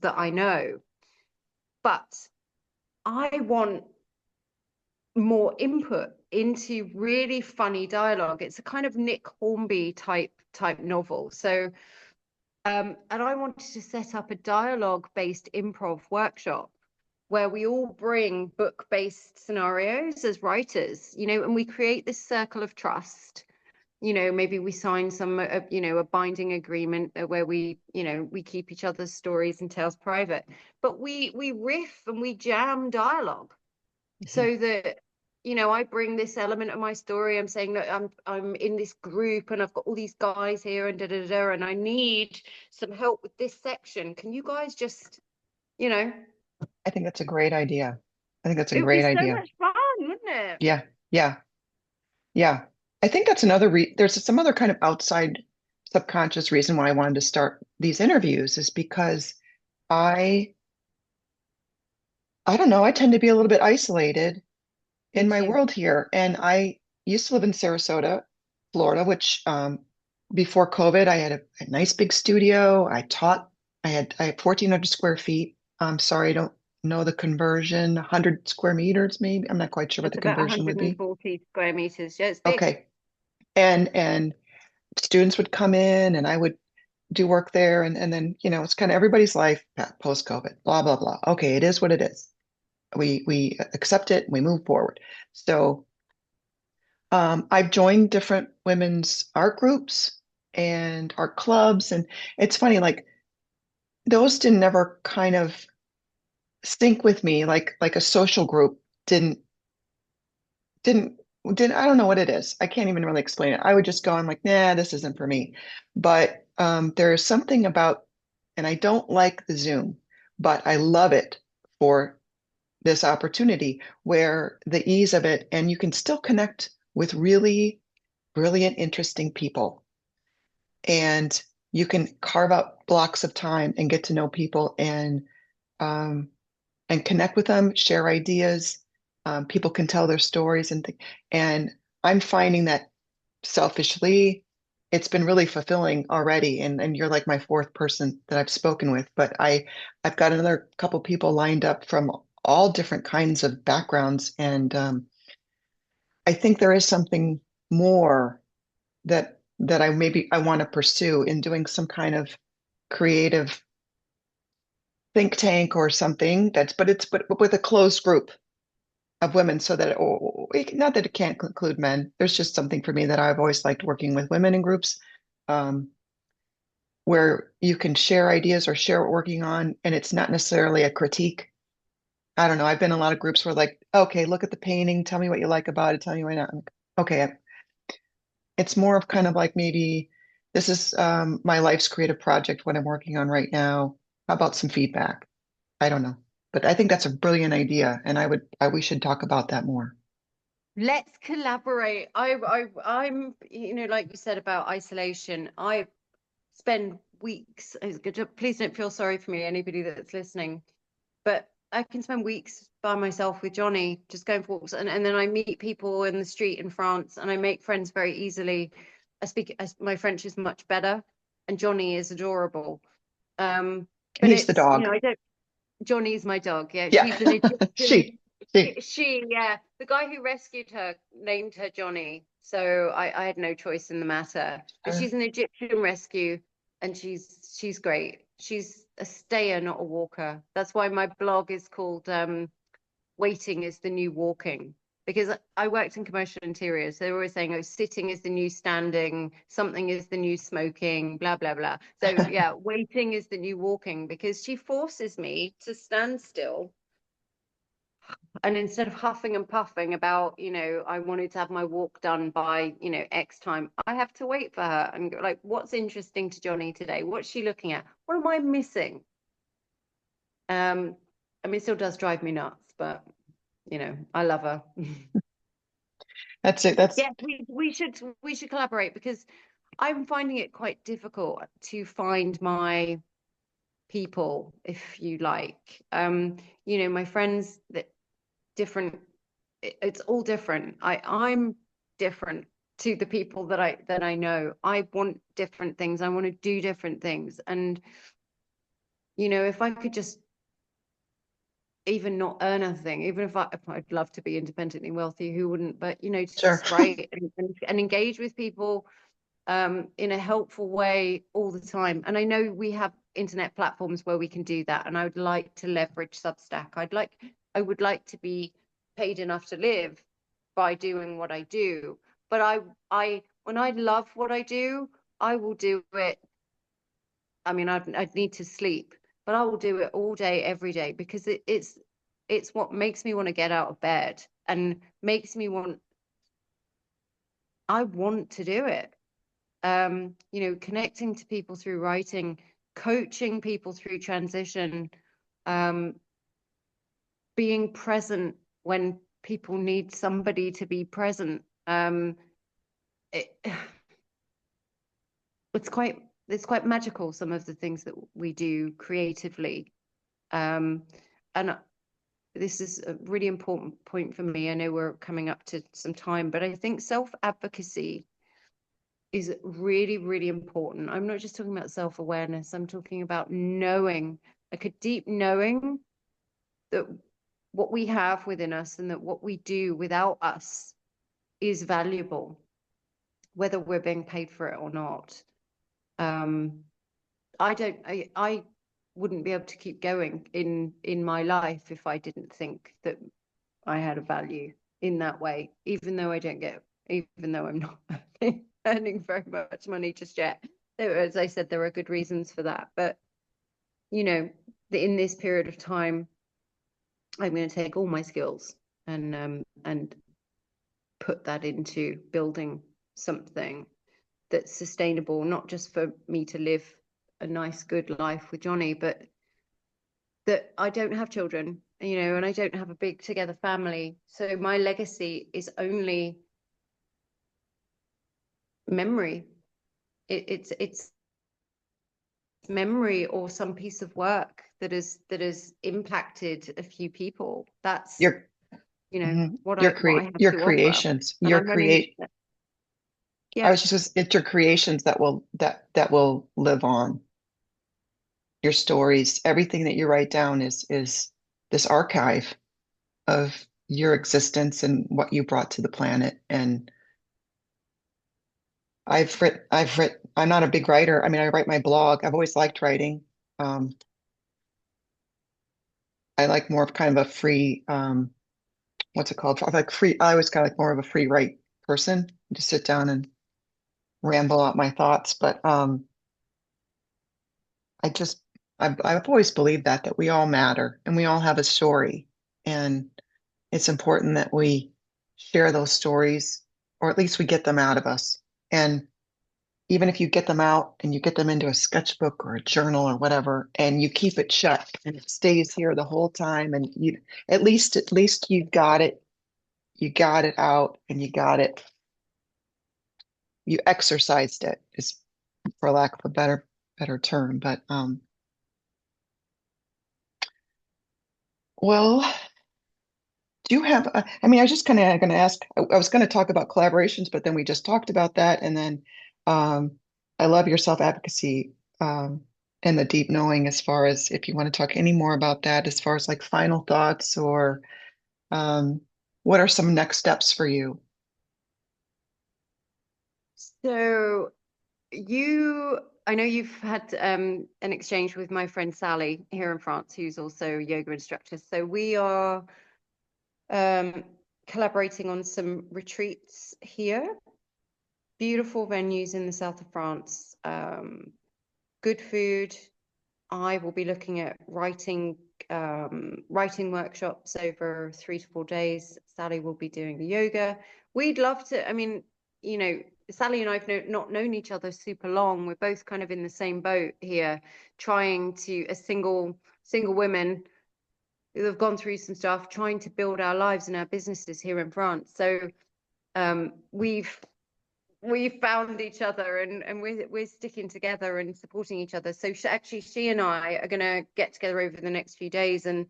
that I know. But I want more input into really funny dialogue. It's a kind of Nick Hornby type novel. So and I wanted to set up a dialogue based improv workshop where we all bring book based scenarios as writers, and we create this circle of trust. Maybe we sign a binding agreement where we keep each other's stories and tales private, but we riff and we jam dialogue Mhm. so that I bring this element of my story. I'm saying that I'm in this group and I've got all these guys here and da da da, and I need some help with this section. Can you guys just, you know, I think that's a great idea. I think that's a it would be great so idea. much fun, wouldn't it? Yeah, yeah, yeah. I think that's another there's some other kind of outside subconscious reason why I wanted to start these interviews is because I I don't know, I tend to be a little bit isolated Me in my too. world here. And I used to live in Sarasota, Florida, which before COVID, I had a nice big studio. I had 1,400 square feet. I'm sorry, I don't know the conversion, 100 square meters, maybe. I'm not quite sure what It's the about conversion would be. 140 square meters. Yeah, it's big. Okay. And students would come in and I would do work there. And then, it's kind of everybody's life post COVID, blah, blah, blah. Okay, it is what it is. We accept it and we move forward. So I've joined different women's art groups and art clubs, and it's funny, like those didn't ever kind of sync with me, like a social group didn't didn't I don't know what it is. I can't even really explain it. I would just go, I'm like, nah, this isn't for me. But there's something about, and I don't like the Zoom, but I love it for this opportunity where the ease of it, and you can still connect with really brilliant, interesting people. And you can carve out blocks of time and get to know people um, and connect with them, share ideas. People can tell their stories and I'm finding that selfishly, it's been really fulfilling already. And you're like my fourth person that I've spoken with, but I've got another couple people lined up from all different kinds of backgrounds, and I think there is something more that I want to pursue in doing some kind of creative think tank or something but with a closed group of women so that not that it can't include men. There's just something for me that I've always liked working with women in groups, um, where you can share ideas or share what we're working on, and it's not necessarily a critique. I don't know. I've been in a lot of groups where like, okay, look at the painting, tell me what you like about it, tell me why not. I'm like, okay, it's more of kind of like maybe this is my life's creative project, what I'm working on right now. How about some feedback? I don't know, but I think that's a brilliant idea, and we should talk about that more. Let's collaborate. I'm, like you said about isolation, I spend weeks. Please don't feel sorry for me, anybody that's listening, but I can spend weeks by myself with Johnny, just going for walks, and then I meet people in the street in France, and I make friends very easily. My French is much better, and Johnny is adorable. But He's the it's, dog. I don't. Johnny's my dog. Yeah, Yeah, she's an Egyptian. she. Yeah, the guy who rescued her named her Johnny, so I had no choice in the matter. But Sure. she's an Egyptian rescue, and she's great. She's a stayer, not a walker. That's why my blog is called "Waiting is the New Walking." Because I worked in commercial interiors, so they're always saying, "Oh, sitting is the new standing, something is the new smoking, blah blah blah." So yeah, waiting is the new walking because she forces me to stand still, and instead of huffing and puffing about, I wanted to have my walk done by, X time, I have to wait for her and go, like, what's interesting to Johnny today? What's she looking at? What am I missing? I mean, it still does drive me nuts, but I love her. That's it. That's Yes, we should collaborate because I'm finding it quite difficult to find my people, if you like. My friends that different it's all different. I'm different to the people that I know. I want different things. I want to do different things. And if I could just even not earn a thing, even if I'd love to be independently wealthy, who wouldn't? But to sure. just write and engage with people in a helpful way all the time. And I know we have internet platforms where we can do that. And I would like to leverage Substack. I would like to be paid enough to live by doing what I do. But I when I love what I do, I will do it. I mean, I'd need to sleep, but I will do it all day, every day, because it's what makes me want to get out of bed and makes me want. I want to do it. Connecting to people through writing, coaching people through transition, um, being present when people need somebody to be present. It, it's quite magical, some of the things that we do creatively. And this is a really important point for me. I know we're coming up to some time, but I think self-advocacy is really, really important. I'm not just talking about self-awareness. I'm talking about knowing, like a deep knowing that what we have within us and that what we do without us is valuable, whether we're being paid for it or not. I wouldn't be able to keep going in my life if I didn't think that I had a value in that way, even though I'm not earning very much money just yet. As I said, there are good reasons for that. But, in this period of time, I'm going to take all my skills and put that into building something that's sustainable, not just for me to live a nice, good life with Johnny, but that I don't have children, and I don't have a big together family. So my legacy is only memory. It's memory or some piece of work that has impacted a few people. That's Your what I have your to offer, creations, and your I'm running. create. I Yeah, was just it's your creations that will live on. Your stories, everything that you write down is this archive of your existence and what you brought to the planet. And I'm not a big writer. I mean, I write my blog. I've always liked writing. Um, I like more of kind of a free, what's it called? I like free. I always kind of like more of a free write person. Just sit down and ramble out my thoughts. But I just, I've always believed that we all matter and we all have a story. And it's important that we share those stories, or at least we get them out of us. And even if you get them out and you get them into a sketchbook or a journal or whatever, and you keep it shut and it stays here the whole time, and you at least you got it out, and you exercised it, is for lack of a better term. But well, do you have? I mean, I was just kind of going to ask. I was going to talk about collaborations, but then we just talked about that, and then um, I love your self-advocacy and the deep knowing. As far as if you want to talk any more about that, as far as like final thoughts or um, what are some next steps for you? so I know you've had an exchange with my friend Sally here in France, who's also a yoga instructor. So we are um, collaborating on some retreats here. Beautiful venues in the south of France. Good food. I will be looking at writing workshops over 3 to 4 days. Sally will be doing the yoga. We'd love to. I mean, Sally and I've not known each other super long. We're both kind of in the same boat here, trying to, as single women who have gone through some stuff, trying to build our lives and our businesses here in France. So we've found each other, and we're sticking together and supporting each other. So she and I are going to get together over the next few days and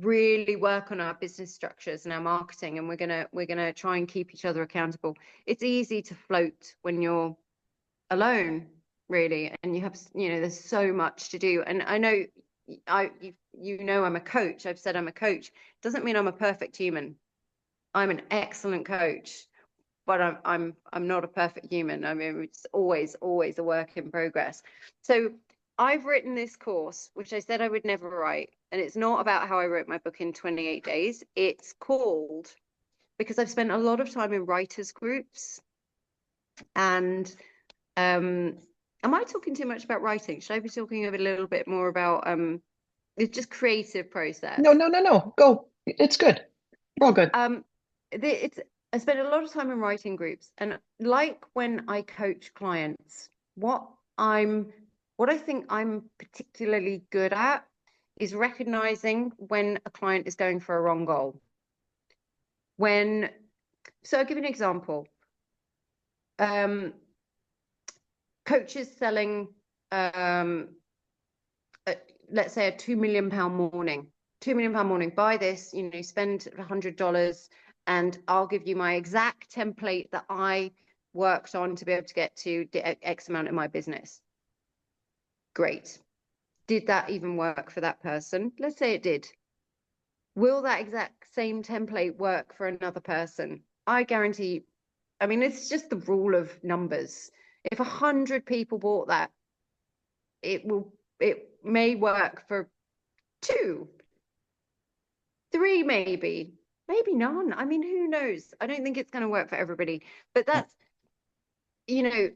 really work on our business structures and our marketing, and we're gonna try and keep each other accountable. It's easy to float when you're alone, really, and you have, there's so much to do. And I know I'm a coach. I've said I'm a coach. Doesn't mean I'm a perfect human. I'm an excellent coach, but I'm not a perfect human. I mean, it's always a work in progress. So I've written this course, which I said I would never write, and it's not about how I wrote my book in 28 days. It's called, because I've spent a lot of time in writers groups, and am I talking too much about writing? Should I be talking a little bit more about it's just creative process? No, no, no, no. Go. It's good. We're all good. It's I spent a lot of time in writing groups, and like when I coach clients, what I think I'm particularly good at is recognizing when a client is going for a wrong goal. So I'll give you an example. Coaches selling let's say a £2 million morning £2 million morning, buy this, spend $100 and I'll give you my exact template that I worked on to be able to get to X amount in my business. Great. Did that even work for that person? Let's say it did. Will that exact same template work for another person? I guarantee, I mean, it's just the rule of numbers. If 100 people bought that, it may work for 2, 3, maybe none. I mean, who knows? I don't think it's going to work for everybody, but that's, you know,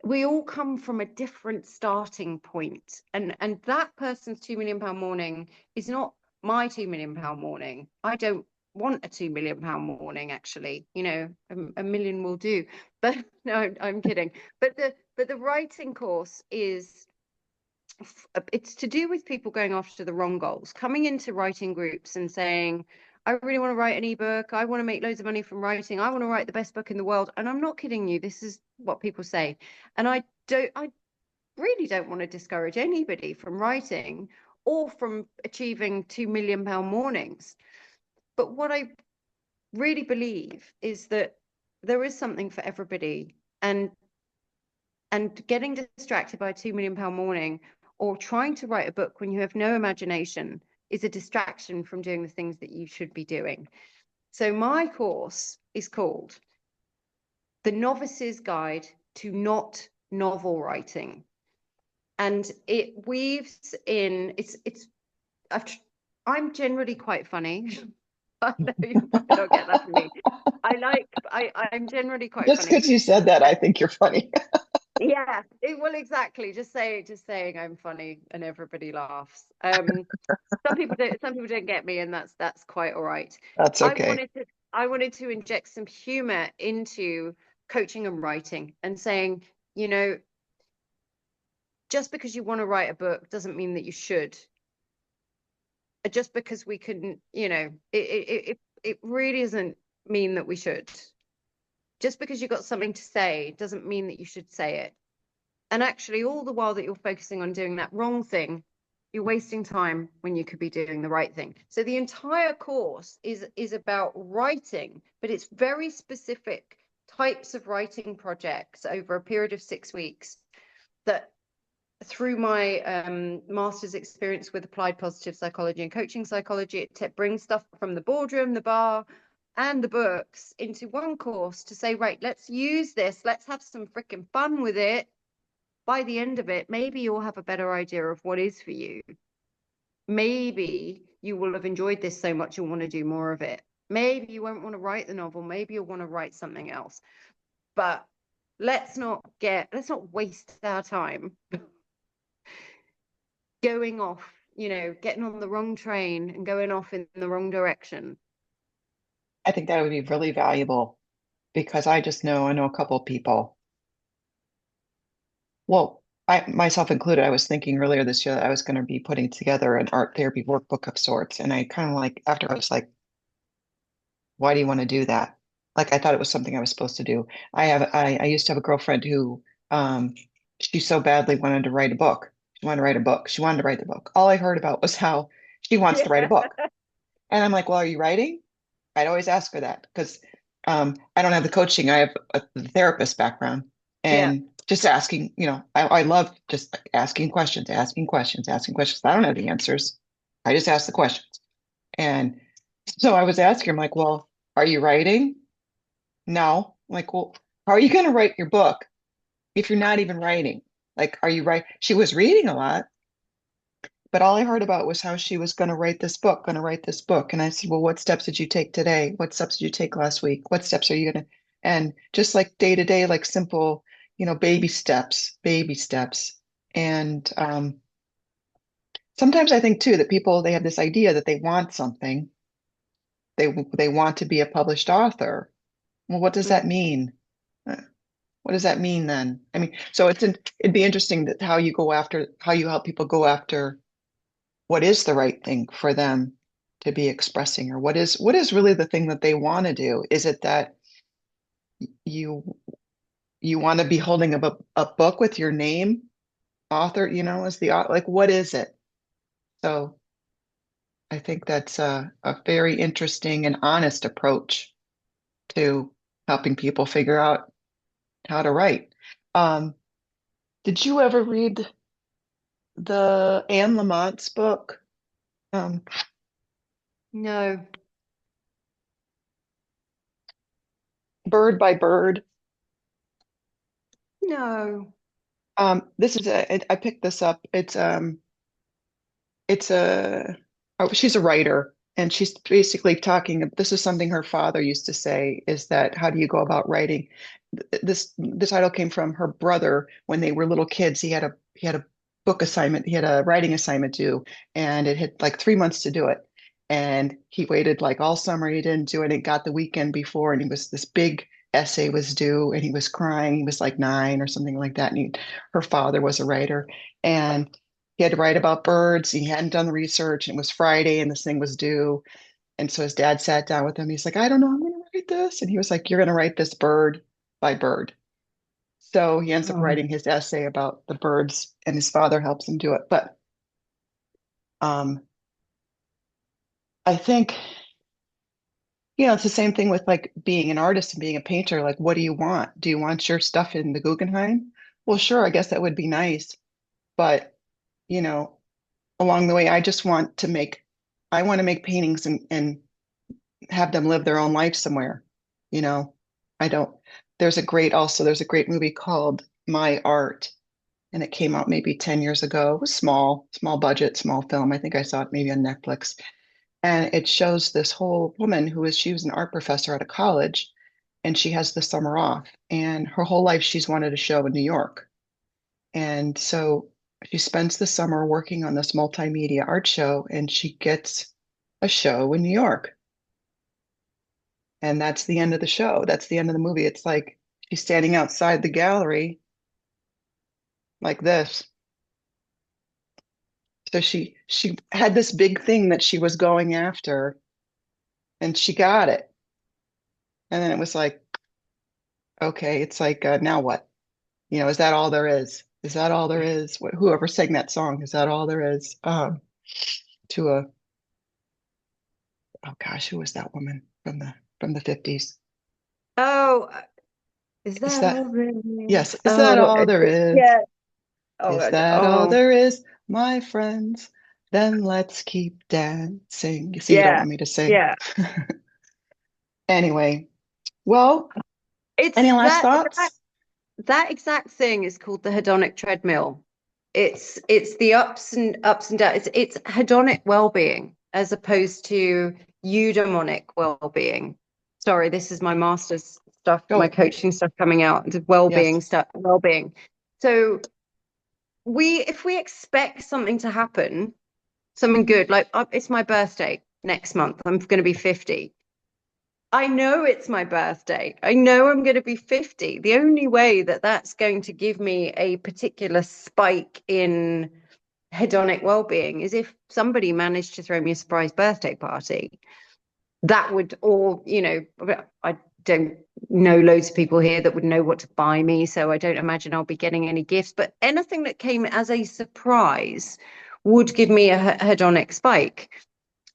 we all come from a different starting point, and that person's £2 million morning is not my £2 million morning. I don't want a £2 million morning, actually. A million will do, but no, I'm kidding. But the writing course is, it's to do with people going after the wrong goals, coming into writing groups and saying, I really want to write an ebook. I want to make loads of money from writing. I want to write the best book in the world. And I'm not kidding you. This is what people say. And I really don't want to discourage anybody from writing or from achieving £2 million mornings. But what I really believe is that there is something for everybody. And getting distracted by a £2 million morning or trying to write a book when you have no imagination is a distraction from doing the things that you should be doing. So my course is called The Novice's Guide to Not Novel Writing. And it weaves in, I'm generally quite funny. I know you might not get that from me. I'm generally quite Just funny. because you said that, I think you're funny. Yeah, well, exactly. Just saying I'm funny and everybody laughs. Some people don't get me, and that's quite all right. That's I okay. wanted to I wanted to inject some humor into coaching and writing and saying, just because you want to write a book doesn't mean that you should. Just because we can, it really doesn't mean that we should. Just because you've got something to say doesn't mean that you should say it. And actually, all the while that you're focusing on doing that wrong thing, you're wasting time when you could be doing the right thing. So the entire course is about writing, but it's very specific types of writing projects over a period of 6 weeks that, through my master's experience with applied positive psychology and coaching psychology, it brings stuff from the boardroom, the bar, and the books into one course to say, right, let's use this. Let's have some freaking fun with it. By the end of it, maybe you'll have a better idea of what is for you. Maybe you will have enjoyed this so much you'll want to do more of it. Maybe you won't want to write the novel. Maybe you'll want to write something else. But let's not waste our time going off, getting on the wrong train and going off in the wrong direction. I think that would be really valuable because I know a couple of people. Well, I myself included, I was thinking earlier this year that I was going to be putting together an art therapy workbook of sorts. And I kind of like, after I was like, why do you want to do that? Like, I thought it was something I was supposed to do. I used to have a girlfriend who, she so badly wanted to write a book. She wanted to write a book. She wanted to write the book. All I heard about was how she wants to write a Yeah. book. And I'm like, well, are you writing? I'd always ask her that because I don't have the coaching. I have a therapist background Yeah. and just asking, I love just asking questions, asking questions, asking questions. I don't have the answers. I just ask the questions. And so I was asking him, like, well, are you writing? No. I'm like, well, how are you going to write your book if you're not even writing? Like, are you right? She was reading a lot, but all I heard about was how she was going to write this book, going to write this book. And I said, well, what steps did you take today? What steps did you take last week? What steps are you going to? And just like day to day, like simple, baby steps, baby steps. And sometimes I think too that people, they have this idea that they want something. They want to be a published author. Well, what does that Mm. mean? What does that mean then? I mean, so it'd be interesting that how you help people go after what is the right thing for them to be expressing, or what is really the thing that they want to do? Is it that you you want to be holding a book with your name, author, as the author? Like, what is it? So I think that's a very interesting and honest approach to helping people figure out how to write. Um, did you ever read the Anne Lamont's book, um, No, Bird by Bird? no. This is I picked this up. It's a oh, she's a writer, and she's basically talking. This is something her father used to say, is that how do you go about writing? The title came from her brother when they were little kids. He had a book assignment, he had a writing assignment due, and it had like 3 months to do it. And he waited like all summer, he didn't do it. It got the weekend before, and he was this big essay was due, and he was crying. He was like 9 or something like that. And her father was a writer, and he had to write about birds. He hadn't done the research. And it was Friday, and this thing was due. And so his dad sat down with him. He's like, I don't know, I'm going to write this. And he was like, you're going to write this bird by bird. So he ends up Oh. writing his essay about the birds, and his father helps him do it. But um, I think, it's the same thing with like being an artist and being a painter. Like, what do you want? Do you want your stuff in the Guggenheim? Well, sure, I guess that would be nice. But, you know, along the way, I want to make paintings and have them live their own life somewhere. You know, I don't, there's a great movie called My Art, and it came out maybe 10 years ago. It was small budget, small film. I think I saw it maybe on Netflix. And it shows this whole woman she was an art professor at a college, and she has the summer off. And her whole life, she's wanted a show in New York. And so she spends the summer working on this multimedia art show, and she gets a show in New York. And that's the end of the show. That's the end of the movie. It's like she's standing outside the gallery like this. So she had this big thing that she was going after, and she got it. And then it was like, okay, it's like now what? Is that all there is? Is that all there is? Whoever sang that song, is that all there is? To a Oh gosh, who was that woman from the 50s? Oh, is Is that that all there is? Yes, is that all there is? Yeah. Oh, Is that all oh, there is, my friends? Then let's keep dancing. You see, you don't yeah, want me to sing. yeah. Anyway, well, any It's last that thoughts? that exact thing is called the hedonic treadmill. It's the ups and downs. It's hedonic well-being as opposed to eudaimonic well-being. Sorry, this is my master's stuff, my Oh, coaching stuff coming out, the well-being yes. stuff, well-being. So if we expect something to happen, something good, like it's my birthday next month, I'm going to be 50. I know it's my birthday. I know I'm going to be 50. The only way that that's going to give me a particular spike in hedonic well-being is if somebody managed to throw me a surprise birthday party. That would, or, I don't know loads of people here that would know what to buy me, so I don't imagine I'll be getting any gifts, but anything that came as a surprise would give me a hedonic spike.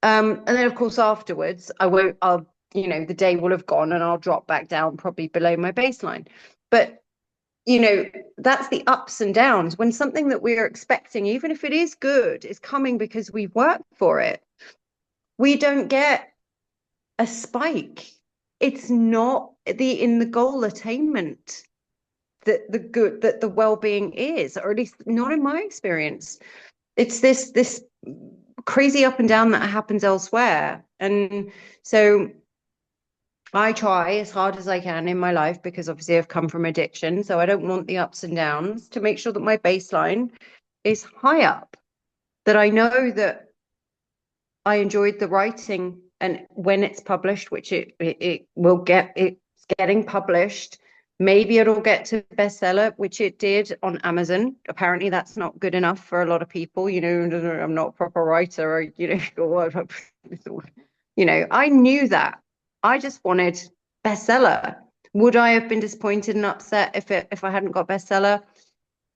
And then of course afterwards, the day will have gone and I'll drop back down probably below my baseline. But that's the ups and downs. When something that we're expecting, even if it is good, is coming because we've worked for it, we don't get a spike. It's not in the goal attainment that the good, that the well-being is, or at least not in my experience. It's this crazy up and down that happens elsewhere. And so I try as hard as I can in my life, because obviously I've come from addiction, so I don't want the ups and downs, to make sure that my baseline is high up, that I know that I enjoyed the writing, and when it's published, which it will get, it's getting published. Maybe it'll get to bestseller, which it did on Amazon. Apparently, that's not good enough for a lot of people. I'm not a proper writer, or I knew that. I just wanted bestseller. Would I have been disappointed and upset if I hadn't got bestseller?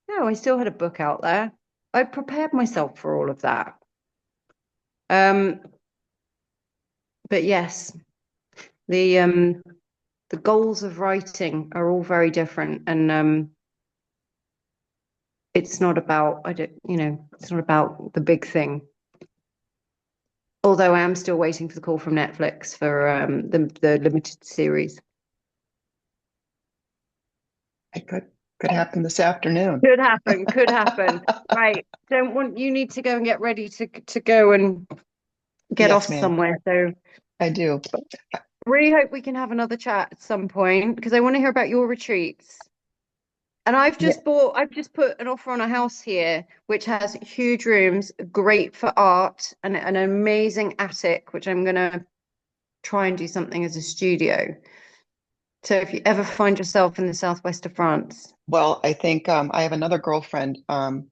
No, I still had a book out there. I prepared myself for all of that. but yes, the the goals of writing are all very different, and it's not about, I don't, it's not about the big thing. Although I am still waiting for the call from Netflix for the limited series. It could happen this afternoon. Could happen, could happen. Right. Don't want you need to go and get ready to go and get Yes, off ma'am. somewhere. So I do. really hope we can have another chat at some point because I want to hear about your retreats. And Yeah. I've just put an offer on a house here, which has huge rooms, great for art, and an amazing attic, which I'm gonna try and do something as a studio. So if you ever find yourself in the southwest of France, Well, I think I have another girlfriend, a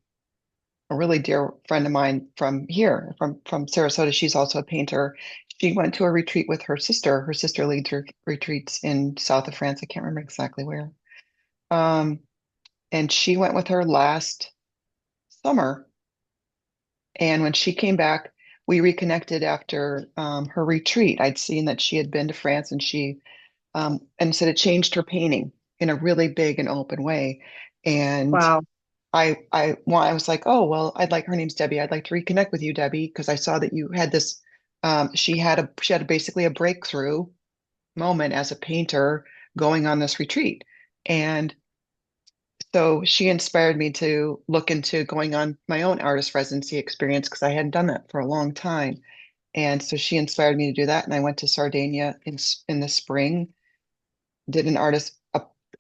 really dear friend of mine from here, from Sarasota. She's also a painter. She went to a retreat with her sister. Her sister leads her retreats in south of France. I can't remember exactly where. Um, and she went with her last summer. And when she came back, we reconnected after her retreat. I'd seen that she had been to France, and said it changed her painting in a really big and open way. And wow. I was like, oh, well, her name's Debbie. I'd like to reconnect with you, Debbie, because I saw that you had this, she had basically a breakthrough moment as a painter going on this retreat. And so she inspired me to look into going on my own artist residency experience because I hadn't done that for a long time. And so she inspired me to do that. And I went to Sardinia in the spring, did an artist,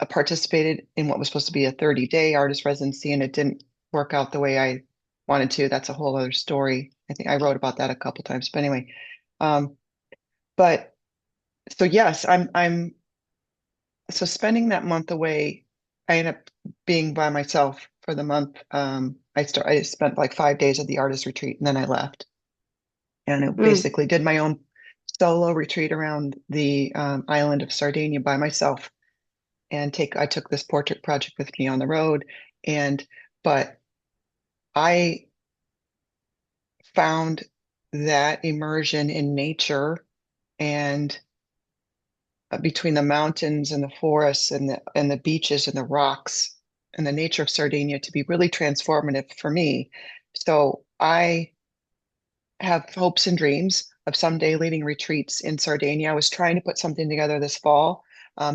participated in what was supposed to be a 30-day artist residency, and it didn't work out the way I wanted to. That's a whole other story. I think I wrote about that a couple times. But anyway, um, but so yes, I'm so spending that month away, I ended up being by myself for the month. I spent like 5 days at the artist retreat and then I left. And I Mm. basically did my own solo retreat around the island of Sardinia by myself. I took this portrait project with me on the road. And but I found that immersion in nature and between the mountains and the forests and the beaches and the rocks and the nature of Sardinia to be really transformative for me. So I have hopes and dreams of someday leading retreats in Sardinia. I was trying to put something together this fall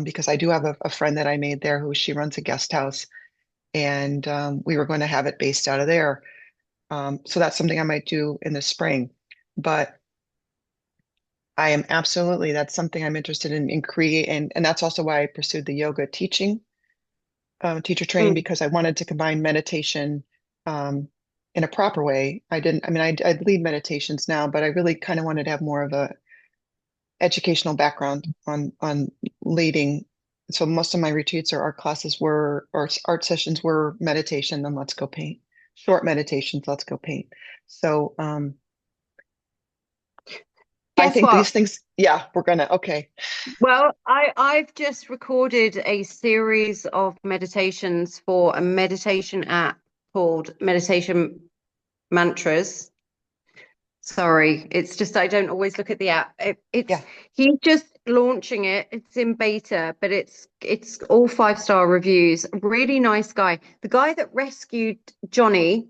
because I do have a friend that I made there who she runs a guest house, and we were going to have it based out of there. So that's something I might do in the spring. But I am absolutely, that's something I'm interested in create, and that's also why I pursued the yoga teacher training, Mm. because I wanted to combine meditation um, in a proper way. I lead meditations now, but I really kind of wanted to have more of a educational background on leading. So most of my retreats or art classes were, or art sessions were meditation, then let's go paint. Short meditations, let's go paint. So I Guess think what? these things, yeah, we're gonna, okay. Well, I've just recorded a series of meditations for a meditation app called Meditation Mantras. Sorry, it's just I don't always look at the app. It's Yeah, he's just launching it. It's in beta, but it's all 5-star reviews. Really nice guy. The guy that rescued Johnny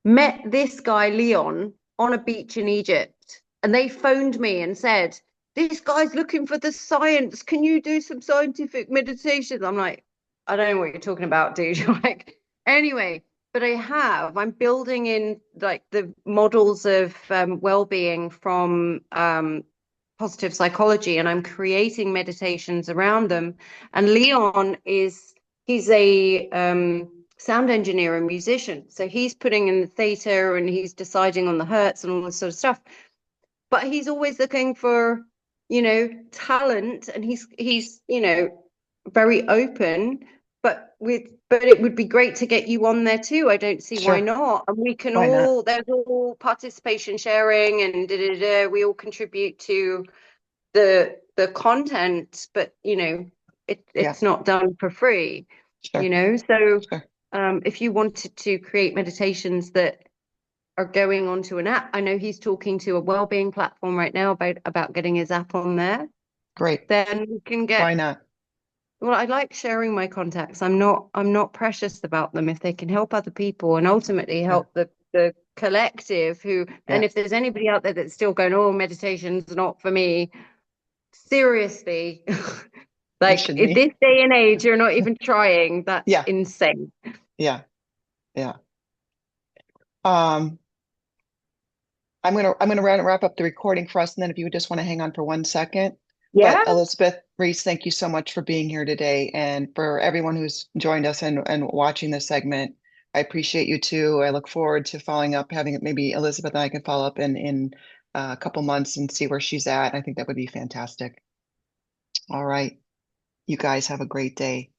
met this guy Leon on a beach in Egypt, and they phoned me and said, "This guy's looking for the science. Can you do some scientific meditations?" I'm like, "I don't know what you're talking about, dude." Like, anyway, but I'm building in like the models of well-being from positive psychology, and I'm creating meditations around them. And Leon he's a sound engineer and musician, so he's putting in the theta and he's deciding on the hertz and all this sort of stuff. But he's always looking for, talent, and he's very open, but it would be great to get you on there too. I don't see why sure. not. And we can Why not? all, there's all participation sharing and we all contribute to the content, but Yeah, it's not done for free, sure, so sure. if you wanted to create meditations that are going onto an app. I know he's talking to a wellbeing platform right now about getting his app on there. Great. Then we can Why get. not? Well, I like sharing my contacts. I'm not precious about them if they can help other people and ultimately Yeah. help the collective who, and Yeah. if there's anybody out there that's still going, oh, meditation's not for me, seriously, You like should in be. this day and age, you're not even trying. That's Yeah. insane. Yeah. Yeah. Um, I'm gonna wrap up the recording for us, and then if you would just want to hang on for 1 second. But Yeah. Elizabeth, Reece, thank you so much for being here today, and for everyone who's joined us and watching this segment. I appreciate you too. I look forward to following up, having maybe Elizabeth and I can follow up in a couple months and see where she's at. I think that would be fantastic. All right, you guys have a great day.